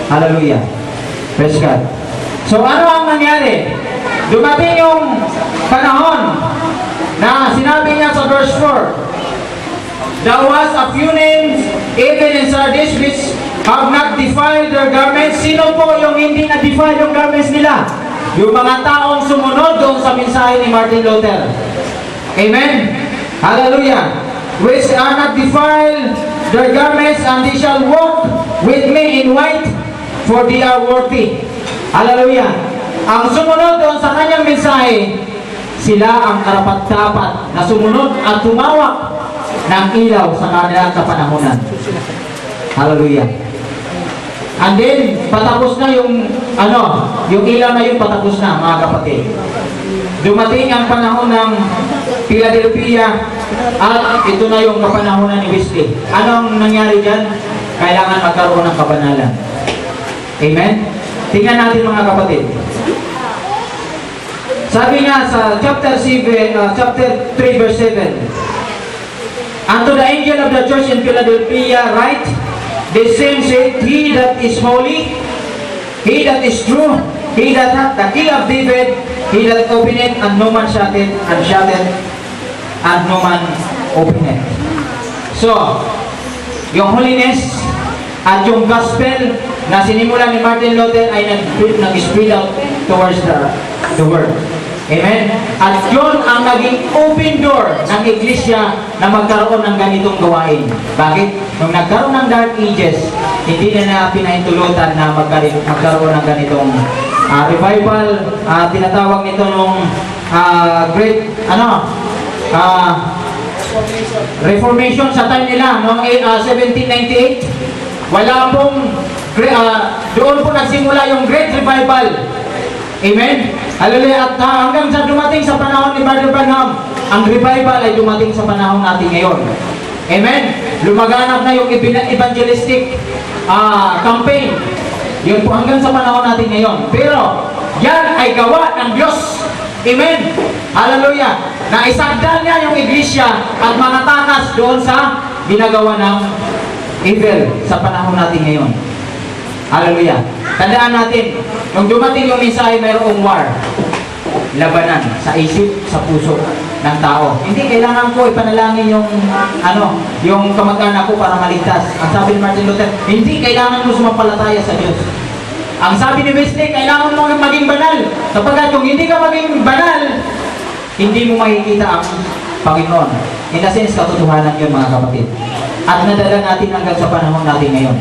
Hallelujah. Praise God. So ano ang nangyari? Dumating yung panahon na sinabi niya sa verse 4, there was a few names even in Sardis which have not defiled their garments. Sino po yung hindi na-defile yung garments nila? Yung mga taong sumunod doon sa mensahe ni Martin Luther. Amen? Hallelujah. Which are not defiled their garments, and they shall walk with me in white, for they are worthy. Hallelujah. Ang sumunod doon sa kanyang mensahe, sila ang karapat-dapat na sumunod at tumawak ng ilaw sa kanilang kapanahunan. Hallelujah. And then, patapos na yung ilaw na yun patapos na, mga kapatid. Dumating ang panahon ng Philadelphia at ito na yung kapanahunan ni Wesley. Anong nangyari dyan? Kailangan magkaroon ng kabanalan. Amen? Tingnan natin mga kapatid. Sabi nga sa chapter 3 verse 7, unto the angel of the church in Philadelphia write, the same said, he that is holy, he that is true, he that hath the key of David, he that openeth, and no man shutteth, and no man openeth. So, yung holiness at yung gospel na sinimulan ni Martin Luther ay nag-spread out towards the world. Amen? At yun ang naging open door ng iglesia na magkaroon ng ganitong gawain. Bakit? Nung nagkaroon ng Dark Ages, hindi na pinahintulutan na magkaroon ng ganitong revival. Tinatawag nito nung great Reformation sa time nila noong 1798. Wala pong doon po nagsimula yung Great Revival. Amen? Hallelujah. At hanggang sa dumating sa panahon ni Brother Branham, ang revival ay dumating sa panahon natin ngayon. Amen? Lumaganap na yung evangelistic campaign. Yun po hanggang sa panahon natin ngayon. Pero, yan ay gawa ng Diyos. Amen? Hallelujah! Na isagdan niya yung iglesia at mga takas doon sa ginagawa ng evil sa panahon natin ngayon. Hallelujah! Tandaan natin, nung dumating yung mensahe, mayroong war. Labanan sa isip, sa puso ng tao. Hindi kailangan ko ipanalangin yung kamag-anak ko para maligtas. Ang sabi ni Martin Luther, hindi kailangan mo sumampalataya sa Diyos. Ang sabi ni Wesley, kailangan mo maging banal. Sapagkat kung hindi ka maging banal, hindi mo makikita ang Panginoon. In a sense, katotohanan yun mga kapatid. At nadala natin hanggang sa panahon natin ngayon.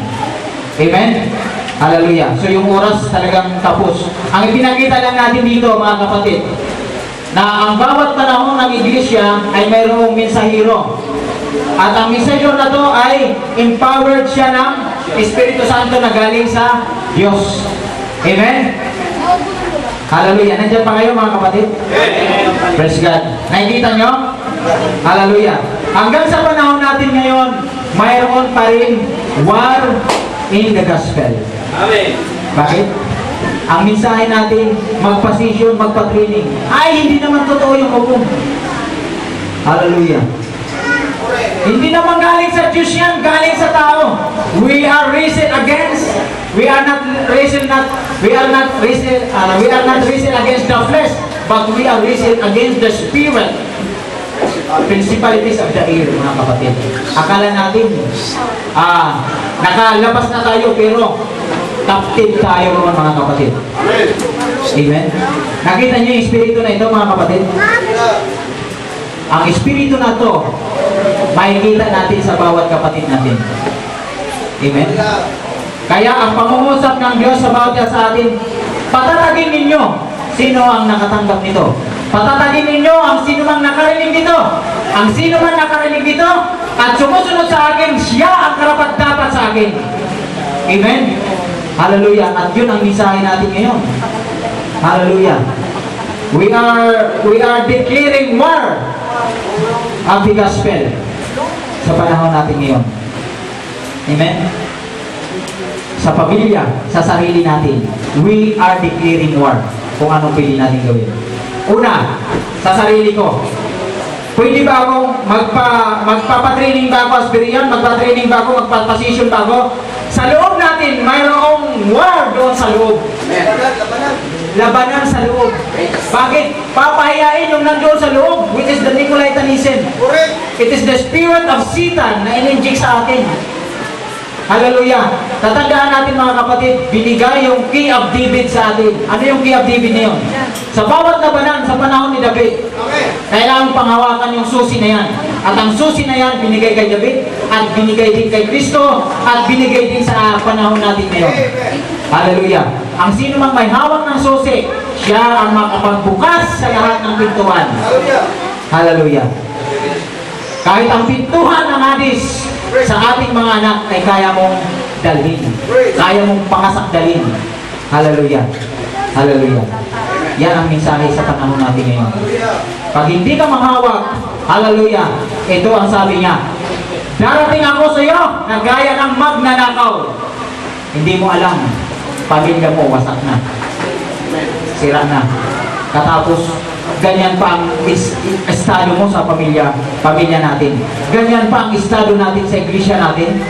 Amen? Hallelujah. So yung oras talagang tapos. Ang ipinakita lang natin dito mga kapatid, na ang bawat panahon ng iglesia ay mayroong mensahero. At ang mensahero na to ay empowered siya ng Espiritu Santo na galing sa Diyos. Amen? Hallelujah. Nandiyan pa kayo mga kapatid? Praise God. Nakikita nyo? Hallelujah. Hanggang sa panahon natin ngayon, mayroon pa rin war in the gospel. Amen. Bakit? Ang mensahe natin, magpa-session, magpa-training, ay hindi naman totoo yung hukom. Hallelujah. Hindi naman galing sa Diyos yan, galing sa tao. We are risen against, we are not risen against the flesh, but we are risen against the spirit. Principalities of the air, mga kapatid. Akala natin, nakalabas na tayo, pero captive tayo mga kapatid. Amen? Nakita niyo yung espiritu na ito, mga kapatid? Ang espiritu na to, makikita natin sa bawat kapatid natin. Amen? Kaya ang pangungusap ng Diyos sa bawat sa atin, patatagin ninyo sino ang nakatanggap nito. Patatagin ninyo ang sino mang nakarinig dito. Ang sino man nakarinig dito at sumusunod sa akin, siya ang karapat-dapat sa akin. Amen? Hallelujah. At yun ang mensahe natin ngayon. Hallelujah. We are declaring war of the gospel sa panahon natin ngayon. Amen? Sa pamilya, sa sarili natin, we are declaring war kung anong pwede natin gawin. Una, sa sarili ko, pwede ba akong magpapatraining ba ako as Berean? Magpatraining ba ako? Magpapasisyon ba ako? Sa loob natin, mayroong war doon sa loob. Labanan sa loob. Bakit? Papahiyain yung nandoon sa loob, which is the Nicolaitanism. It is the spirit of Satan na in-inject sa atin. Hallelujah. Tatandaan natin mga kapatid, binigay yung Key of David sa atin. Ano yung Key of David na yun? Sa bawat labanan sa panahon ni David, kailangan panghawakan yung susi na yan. At ang susi na yan, binigay kay David, at binigay din kay Kristo, at binigay din sa panahon natin ngayon. Hallelujah. Ang sino mang may hawak ng susi, siya ang makapagbukas sa lahat ng pintuan. Hallelujah. Kahit ang pintuhan ng Hades sa ating mga anak ay kaya mong dalhin. Kaya mong pangasakdalin. Hallelujah. Hallelujah. Yan ang mensahe sa panahon natin ngayon. Pag hindi ka mahawak, hallelujah, ito ang sabi niya, darating ako sa iyo na gaya ng magnanakaw. Hindi mo alam, pamilya mo wasak na. Sira na. Katapos, ganyan pa ang estado mo sa pamilya natin. Ganyan pa ang estado natin sa iglesia natin.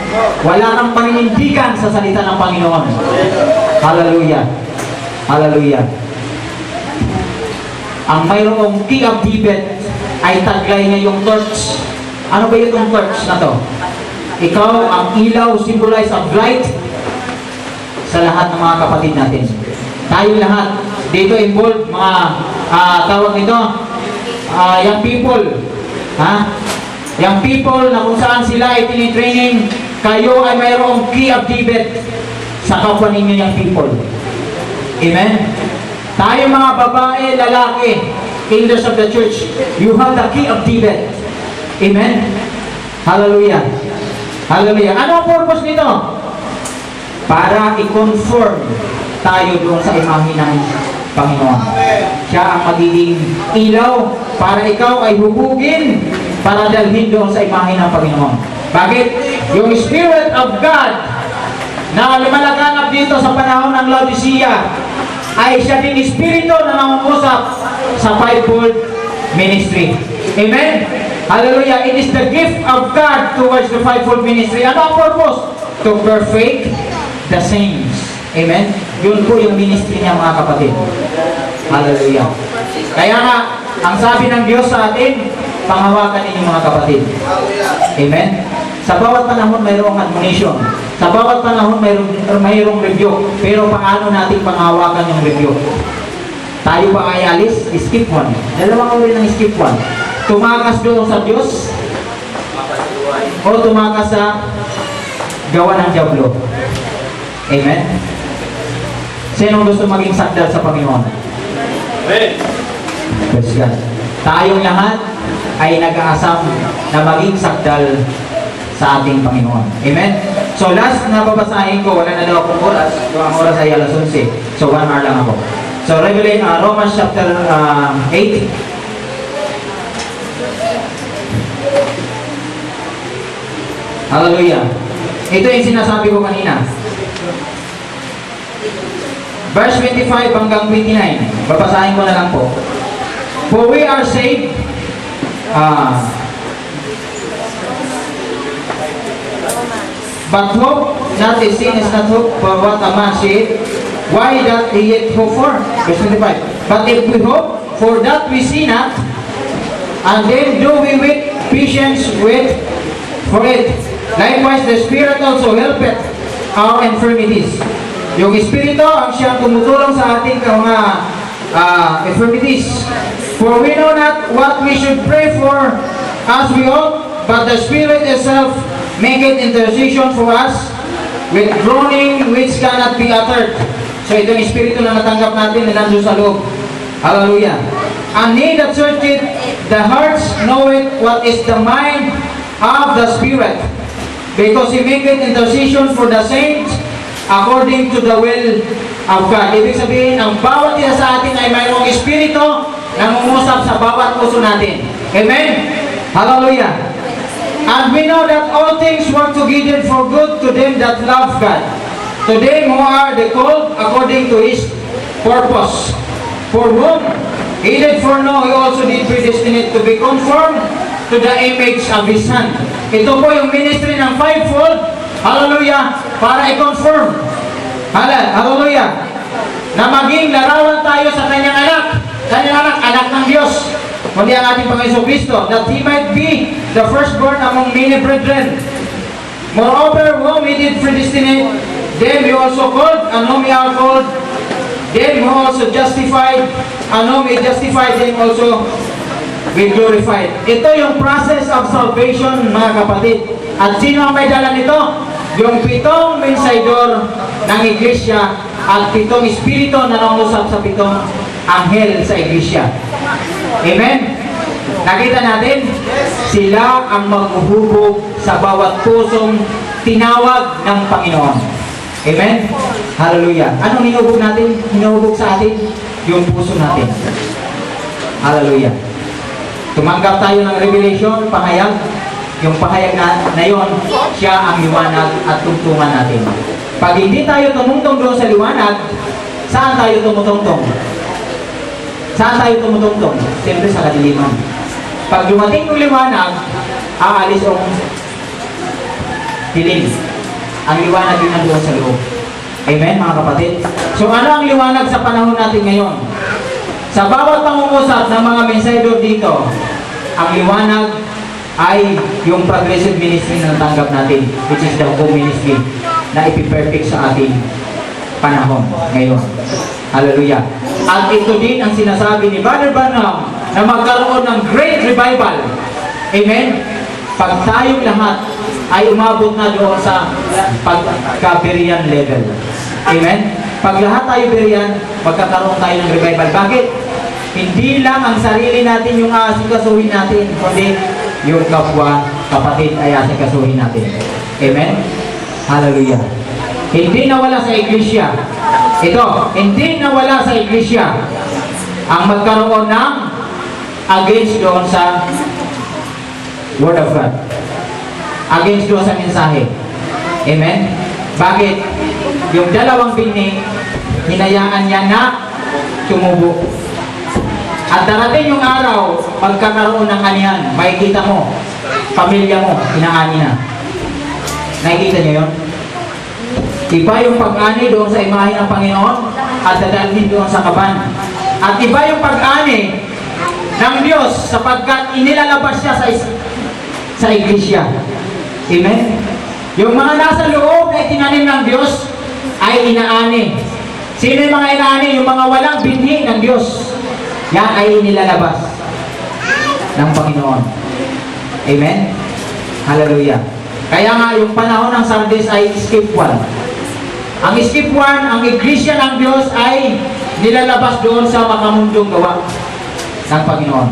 Wala kang paninindigan sa salita ng Panginoon. Hallelujah. Hallelujah. Ang mayroong Key of David ay taglay niya yung torch. Ano ba yung torch na to? Ikaw, ang ilaw, symbolize of light sa lahat ng mga kapatid natin. Tayo lahat, dito involved, mga tawag nito, young people. Young people na kung saan sila ay tinitraining, kayo ay mayroong Key of David sa kapwa ninyo young people. Amen? Tayo mga babae, lalaki, elders of the church, you have the Key of David. Amen? Hallelujah. Hallelujah. Ano ang purpose nito? Para i-conform tayo doon sa imahe ng Panginoon. Siya ang magiging ilaw para ikaw ay hubugin para dalhin doon sa imahe ng Panginoon. Bakit? Yung Spirit of God na lumalaganap dito sa panahon ng Laodicea ay siya din Espiritu na nangungusap sa fivefold ministry. Amen? Hallelujah! It is the gift of God towards the fivefold ministry. Ano ang purpose? To perfect the saints. Amen? Yun po yung ministry niya, mga kapatid. Hallelujah! Kaya nga, ang sabi ng Diyos sa atin, panghawakan ninyo, mga kapatid. Amen? Sa bawat panahon mayroong admonition. Sa bawat panahon mayroong review. Pero paano natin panghawakan yung review? Tayo ba ay alis? Skip one. Dalawang uri ng skip one. Tumakas doon sa Diyos o tumakas sa gawa ng diablo. Amen? Sino gusto maging sakdal sa Panginoon? Amen. Praise God. Tayong lahat ay nag-aasam na maging sakdal sa ating Panginoon. Amen? So last na babasahin ko, wala na daw akong oras. Ang oras ay alas 11. So 1 hour lang ako. So Romans chapter 8. Hallelujah. Ito yung sinasabi ko kanina. Verse 25 hanggang 29. Babasahin ko na lang po. For we are saved but hope not is seen is not hope for what a man said. Why that he yet hope for? Verse 25. But if we hope for that we see not, and then do we with patience wait for it. Likewise, the Spirit also helpeth our infirmities. Yung Espiritu ang siyang tumutulong sa ating mga infirmities. For we know not what we should pray for as we ought, but the Spirit itself maketh intercession for us with groaning which cannot be uttered. So ito yung Espiritu na natanggap natin na nandun sa loob. Hallelujah. And he that searcheth the hearts knoweth what is the mind of the Spirit, because he maketh intercession for the saints according to the will of God. Ibig sabihin, ang bawat isa sa atin ay mayroong Espiritu na ngungusap sa bawat puso natin. Amen? Hallelujah. And we know that all things work together for good to them that love God, to them who are the called according to His purpose. For whom He did foreknow, He also did predestinate to be conformed to the image of His Son. Ito po yung ministry ng fivefold. Hallelujah! Para i-confirm. Hallelujah! Na maging larawan tayo sa kanyang anak. Kanyang anak, anak ng Diyos. Kundi ang ating Panginoon Kristo, that He might be the firstborn among many brethren. Moreover, whom He did predestinate, them He also called, and whom He are called, them who also justified, and whom He justified, them also we glorified. Ito yung process of salvation, mga kapatid. At sino ang may dala nito? Yung 7 mensaydor ng iglesia at 7 espiritu na nangusap sa 7 anghel sa iglesia. Amen? Nakita natin? Sila ang maghuhubog sa bawat pusong tinawag ng Panginoon. Amen? Hallelujah. Anong hinuhubog natin? Hinuhubog sa atin? Yung puso natin. Hallelujah. Tumanggap tayo ng revelation, pahayag. Yung pahayag na yon, siya ang liwanag at tungtungan natin. Pag hindi tayo tumungtong doon sa liwanag, saan tayo tumutungtong? Saan tayo tumutungtong? Siyempre sa kadiliman. Pag dumating yung liwanag, aalis ang dilim. Ang liwanag yun nandoon sa loob. Amen, mga kapatid? So ano ang liwanag sa panahon natin ngayon? Sa bawat pangungusap ng mga mensaydor dito, ang liwanag ay yung progressive ministry na natanggap natin, which is the home ministry na ipiperfect sa ating panahon ngayon. Hallelujah. At ito din ang sinasabi ni Brother Branham na magkaroon ng great revival. Amen? Pag tayong lahat ay umabot na doon sa pagka-Berean level. Amen? Pag lahat tayo Berean, magkakaroon tayo ng revival. Bakit? Hindi lang ang sarili natin yung aasikasuhin natin, kundi yung kapwa, kapatid ay aasikasuhin natin. Amen? Hallelujah. Hindi nawala sa iglesia. Ito, hindi nawala sa iglesia ang magkaroon ng against doon sa Word of God. Against doon sa mensahe. Amen? Bakit? Yung dalawang binhi, hinayaan niya na tumubo. At darating yung araw, magkakaroon ng anihan, makikita mo, pamilya mo, inaani na. Nakikita niyo yun? Iba yung pag-ani doon sa imahe ng Panginoon at dadalhin doon sa kaban. At iba yung pag-ani ng Diyos sapagkat inilalabas siya sa iglesia. Amen? Yung mga nasa loob na itinanim ng Diyos ay inaani. Sino yung mga inaani? Yung mga walang binhi ng Diyos. Yan ay inilalabas ng Panginoon. Amen? Hallelujah. Kaya nga yung panahon ng Sardis ay skip one. Ang skip one, ang iglesia ng Diyos ay nilalabas doon sa makamundong gawa ng Panginoon.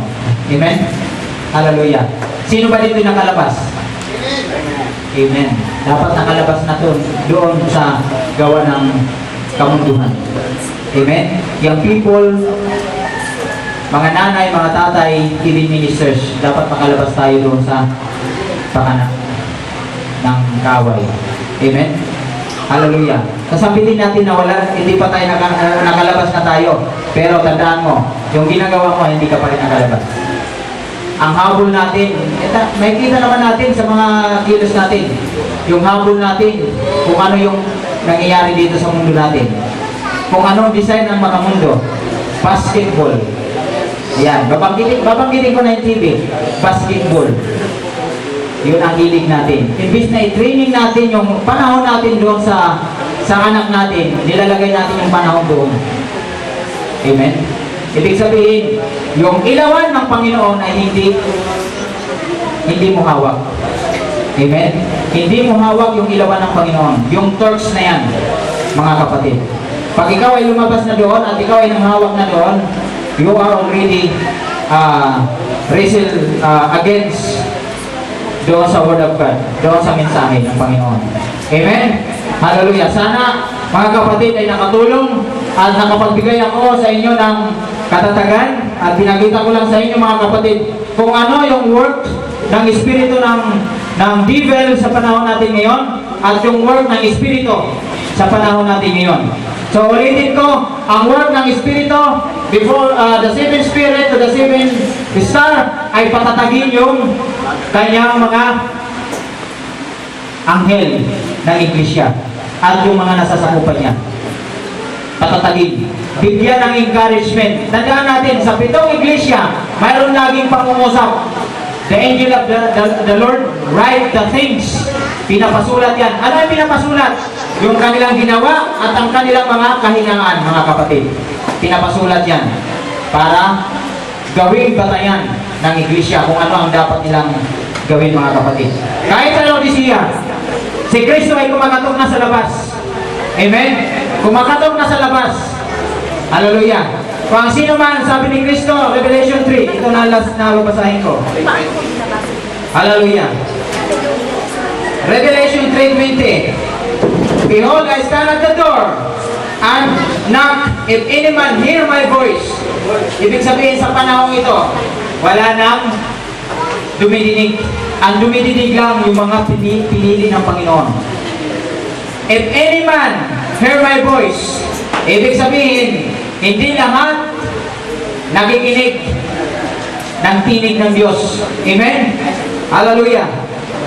Amen? Hallelujah. Sino ba dito nakalabas? Amen. Dapat nakalabas na doon sa gawa ng kamunduhan. Amen? Yung people, mga nanay, mga tatay, TV ministers, dapat makalabas tayo doon sa panganak ng kaway. Amen? Hallelujah. Sasabihin natin na wala, hindi pa tayo nakalabas na tayo. Pero tandaan mo, yung ginagawa mo, hindi ka pa rin nakalabas. Ang habol natin, makikita naman natin sa mga kilos natin, yung habol natin, kung ano yung nangyayari dito sa mundo natin. Kung ano ang design ng mga mundo. Basketball. Ayan, babanggitin ko na yung TV. Basketball. Yun ang hilig natin. Imbis na i-training natin yung panahon natin doon sa anak natin, nilalagay natin yung panahon doon. Amen? Ibig sabihin, yung ilawan ng Panginoon ay hindi mo hawak. Amen? Hindi mo hawak yung ilawan ng Panginoon. Yung torch na yan, mga kapatid. Pag ikaw ay lumabas na doon at ikaw ay nanghawak na doon, you are already against doon sa Word of God, doon sa mensahe ng Panginoon. Amen? Hallelujah. Sana, mga kapatid, ay nakatulong at nakapagbigay ako sa inyo ng katatagan at pinakita ko lang sa inyo, mga kapatid, kung ano yung work ng Espiritu ng devil sa panahon natin ngayon at yung work ng Espiritu sa panahon natin ngayon. So, ulitin ko, ang work ng Espiritu before the seven spirit to the seven star ay patatagin yung kanyang mga anghel ng iglesia at yung mga nasasakupan niya. Patatagin. Bigyan ng encouragement. Tandaan natin, sa pitong iglesia, mayroon laging pangungusap. The angel of the Lord write the things. Pinapasulat yan. Ano yung pinapasulat? Yung kanilang ginawa at ang kanilang mga kahinangan, mga kapatid. Pinapasulat yan para gawing batayan ng iglesia kung ano ang dapat nilang gawin, mga kapatid. Kahit sa Laodicea, si Kristo ay kumakatok na sa labas. Amen? Kumakatok na sa labas. Hallelujah. Kung sino man, sabi ni Kristo, Revelation 3, ito na last na babasahin ko. Hallelujah. Revelation 3:20. Behold, I stand at the door and knock. If any man hear my voice. Ibig sabihin sa panahon ito, wala nang dumidinig. Ang dumidinig lang yung mga pinili ng Panginoon. If any man hear my voice, ibig sabihin, hindi lahat nakikinig ng tinig ng Diyos. Amen? Hallelujah.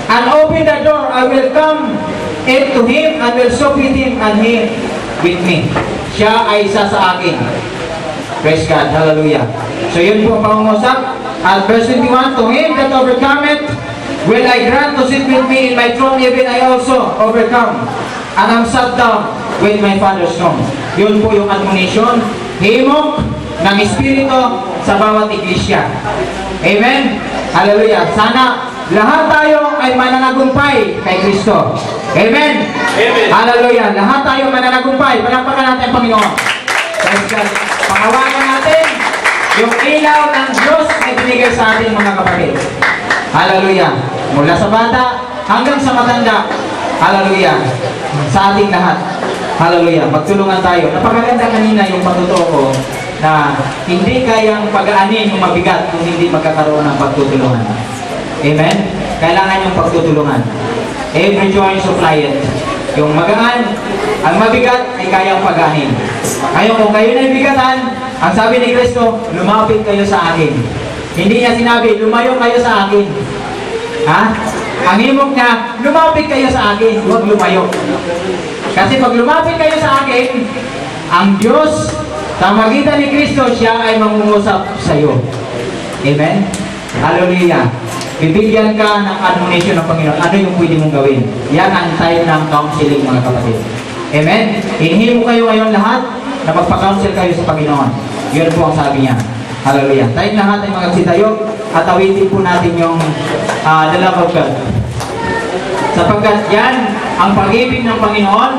And open the door, I will come into him and will sup with him and he with me. Siya ay isa sa akin. Praise God. Hallelujah. So yun po ang pangungusap. At verse 21, to him that overcometh will I grant to sit with me in my throne, even I also overcome. And I'm sat down with my Father's throne. Yun po yung admonition, himok ng Espiritu sa bawat iglesia. Amen? Hallelujah. Sana lahat tayo ay mananagumpay kay Kristo. Amen? Amen. Hallelujah. Lahat tayo mananagumpay. Palakpakan natin ang Panginoon. Praise God. Pangawakan natin yung ilaw ng Diyos na binigay sa atin, mga kapatid. Hallelujah. Mula sa bata hanggang sa matanda, Hallelujah. Sa ating lahat. Hallelujah. Magtulungan tayo. Napakaganda kanina yung pagtuturo ko na hindi kayang pag-aanin yung mabigat kung hindi magkakaroon ng pagtutulungan. Amen? Kailangan yung pagtutulungan. Every joint supply it. Yung magaan, ang mabigat ay kayang pag-aanin. Ngayon, kung kayo na ibigatan, ang sabi ni Kristo, lumapit kayo sa akin. Hindi niya sinabi, lumayo kayo sa akin. Ha? Ang himok niya, lumapit kayo sa akin, huwag lumayo. Kasi pag lumapit kayo sa akin, ang Diyos, sa magitan ni Kristo, siya ay mangungusap sa iyo. Amen? Hallelujah. Bibigyan ka ng admonition ng Panginoon. Ano yung pwede mong gawin? Yan ang type ng counseling, mga kapatid. Amen? Hinihimo kayo ngayon lahat na magpa-counsel kayo sa Panginoon. Yun po ang sabi niya. Hallelujah. Tayong lahat ay magagsitayo at awitin po natin yung the love of God. Sapagkat yan ang pag-ibig ng Panginoon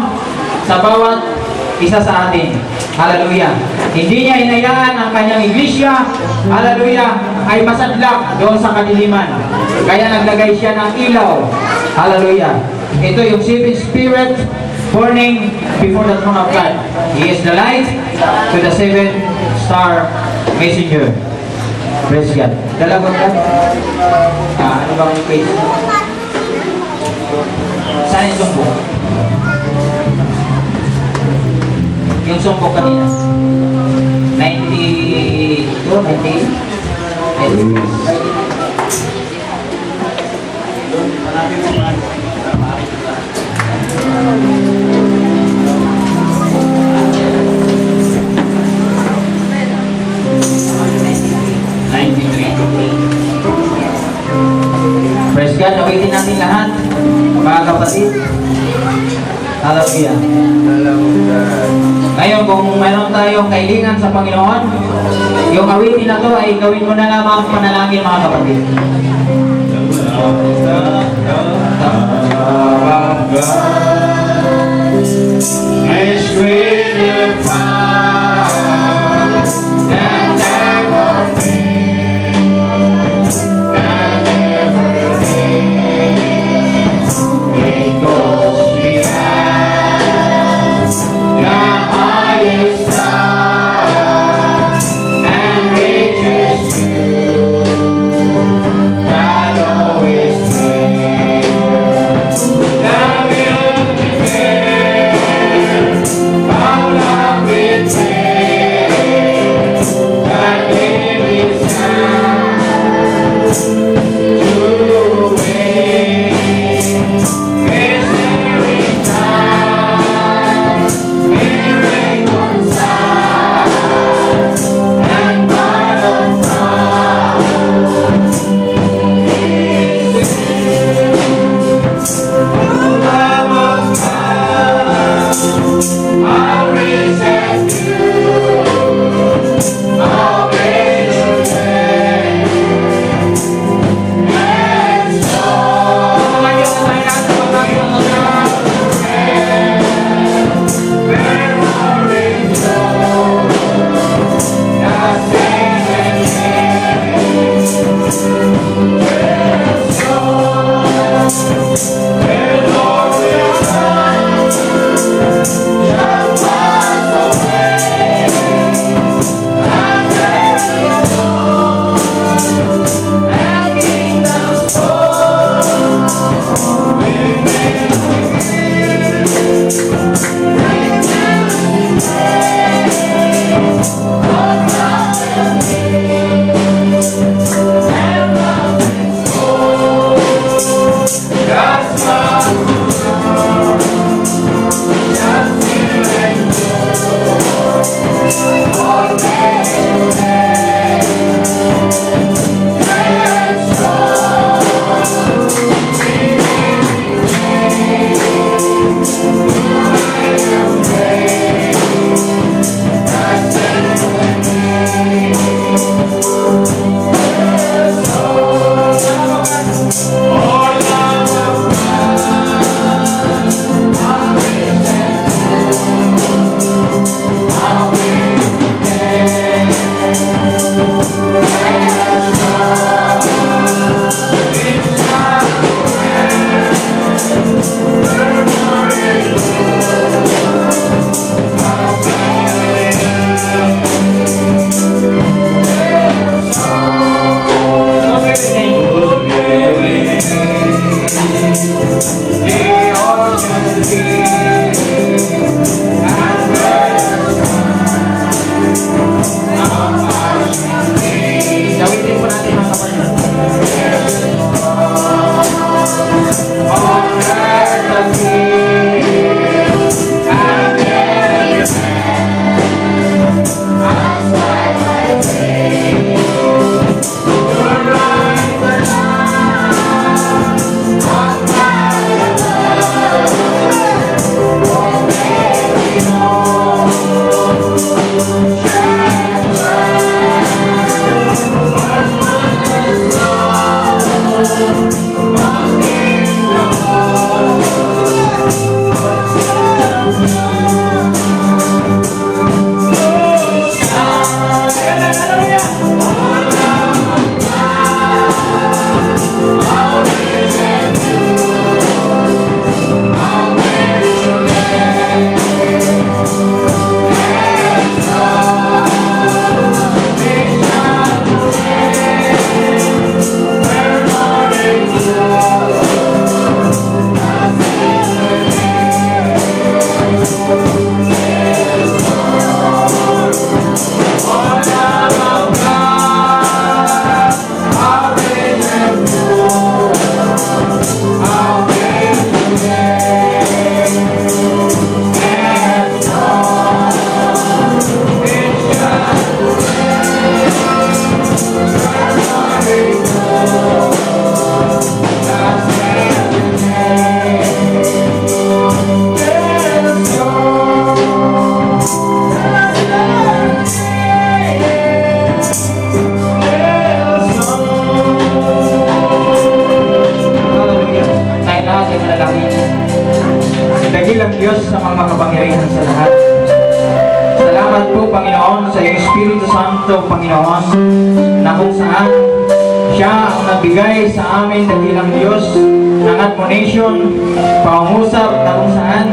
sa bawat isa sa atin. Hallelujah. Hindi niya hinayaan ang kanyang iglesia, hallelujah, ay masadlak doon sa kadiliman. Kaya naglagay siya ng ilaw. Hallelujah. Ito yung seven spirit burning before the throne of God. He is the light to the seven star messenger. Praise God. Dalagot ka? Ano bang page? Saan yung sumbok? Yung sumbok kanina? 92, 93. Praise God, nawitin natin lahat, mga kapatid. Hallelujah. Ngayon, kung mayroon tayong kailingan sa Panginoon, yung awitin na to ay gawin mo na lamang panalangin, mga kapatid. That's my Jawitin po natin mga kapatid. Dakilang Diyos sa mga makapangyarihan sa lahat. Salamat po, Panginoon, sa iyong Espiritu Santo, Panginoon, na kung saan siya ang nagbigay sa amin, dakilang Diyos, ng admonition, pangungusap na kung saan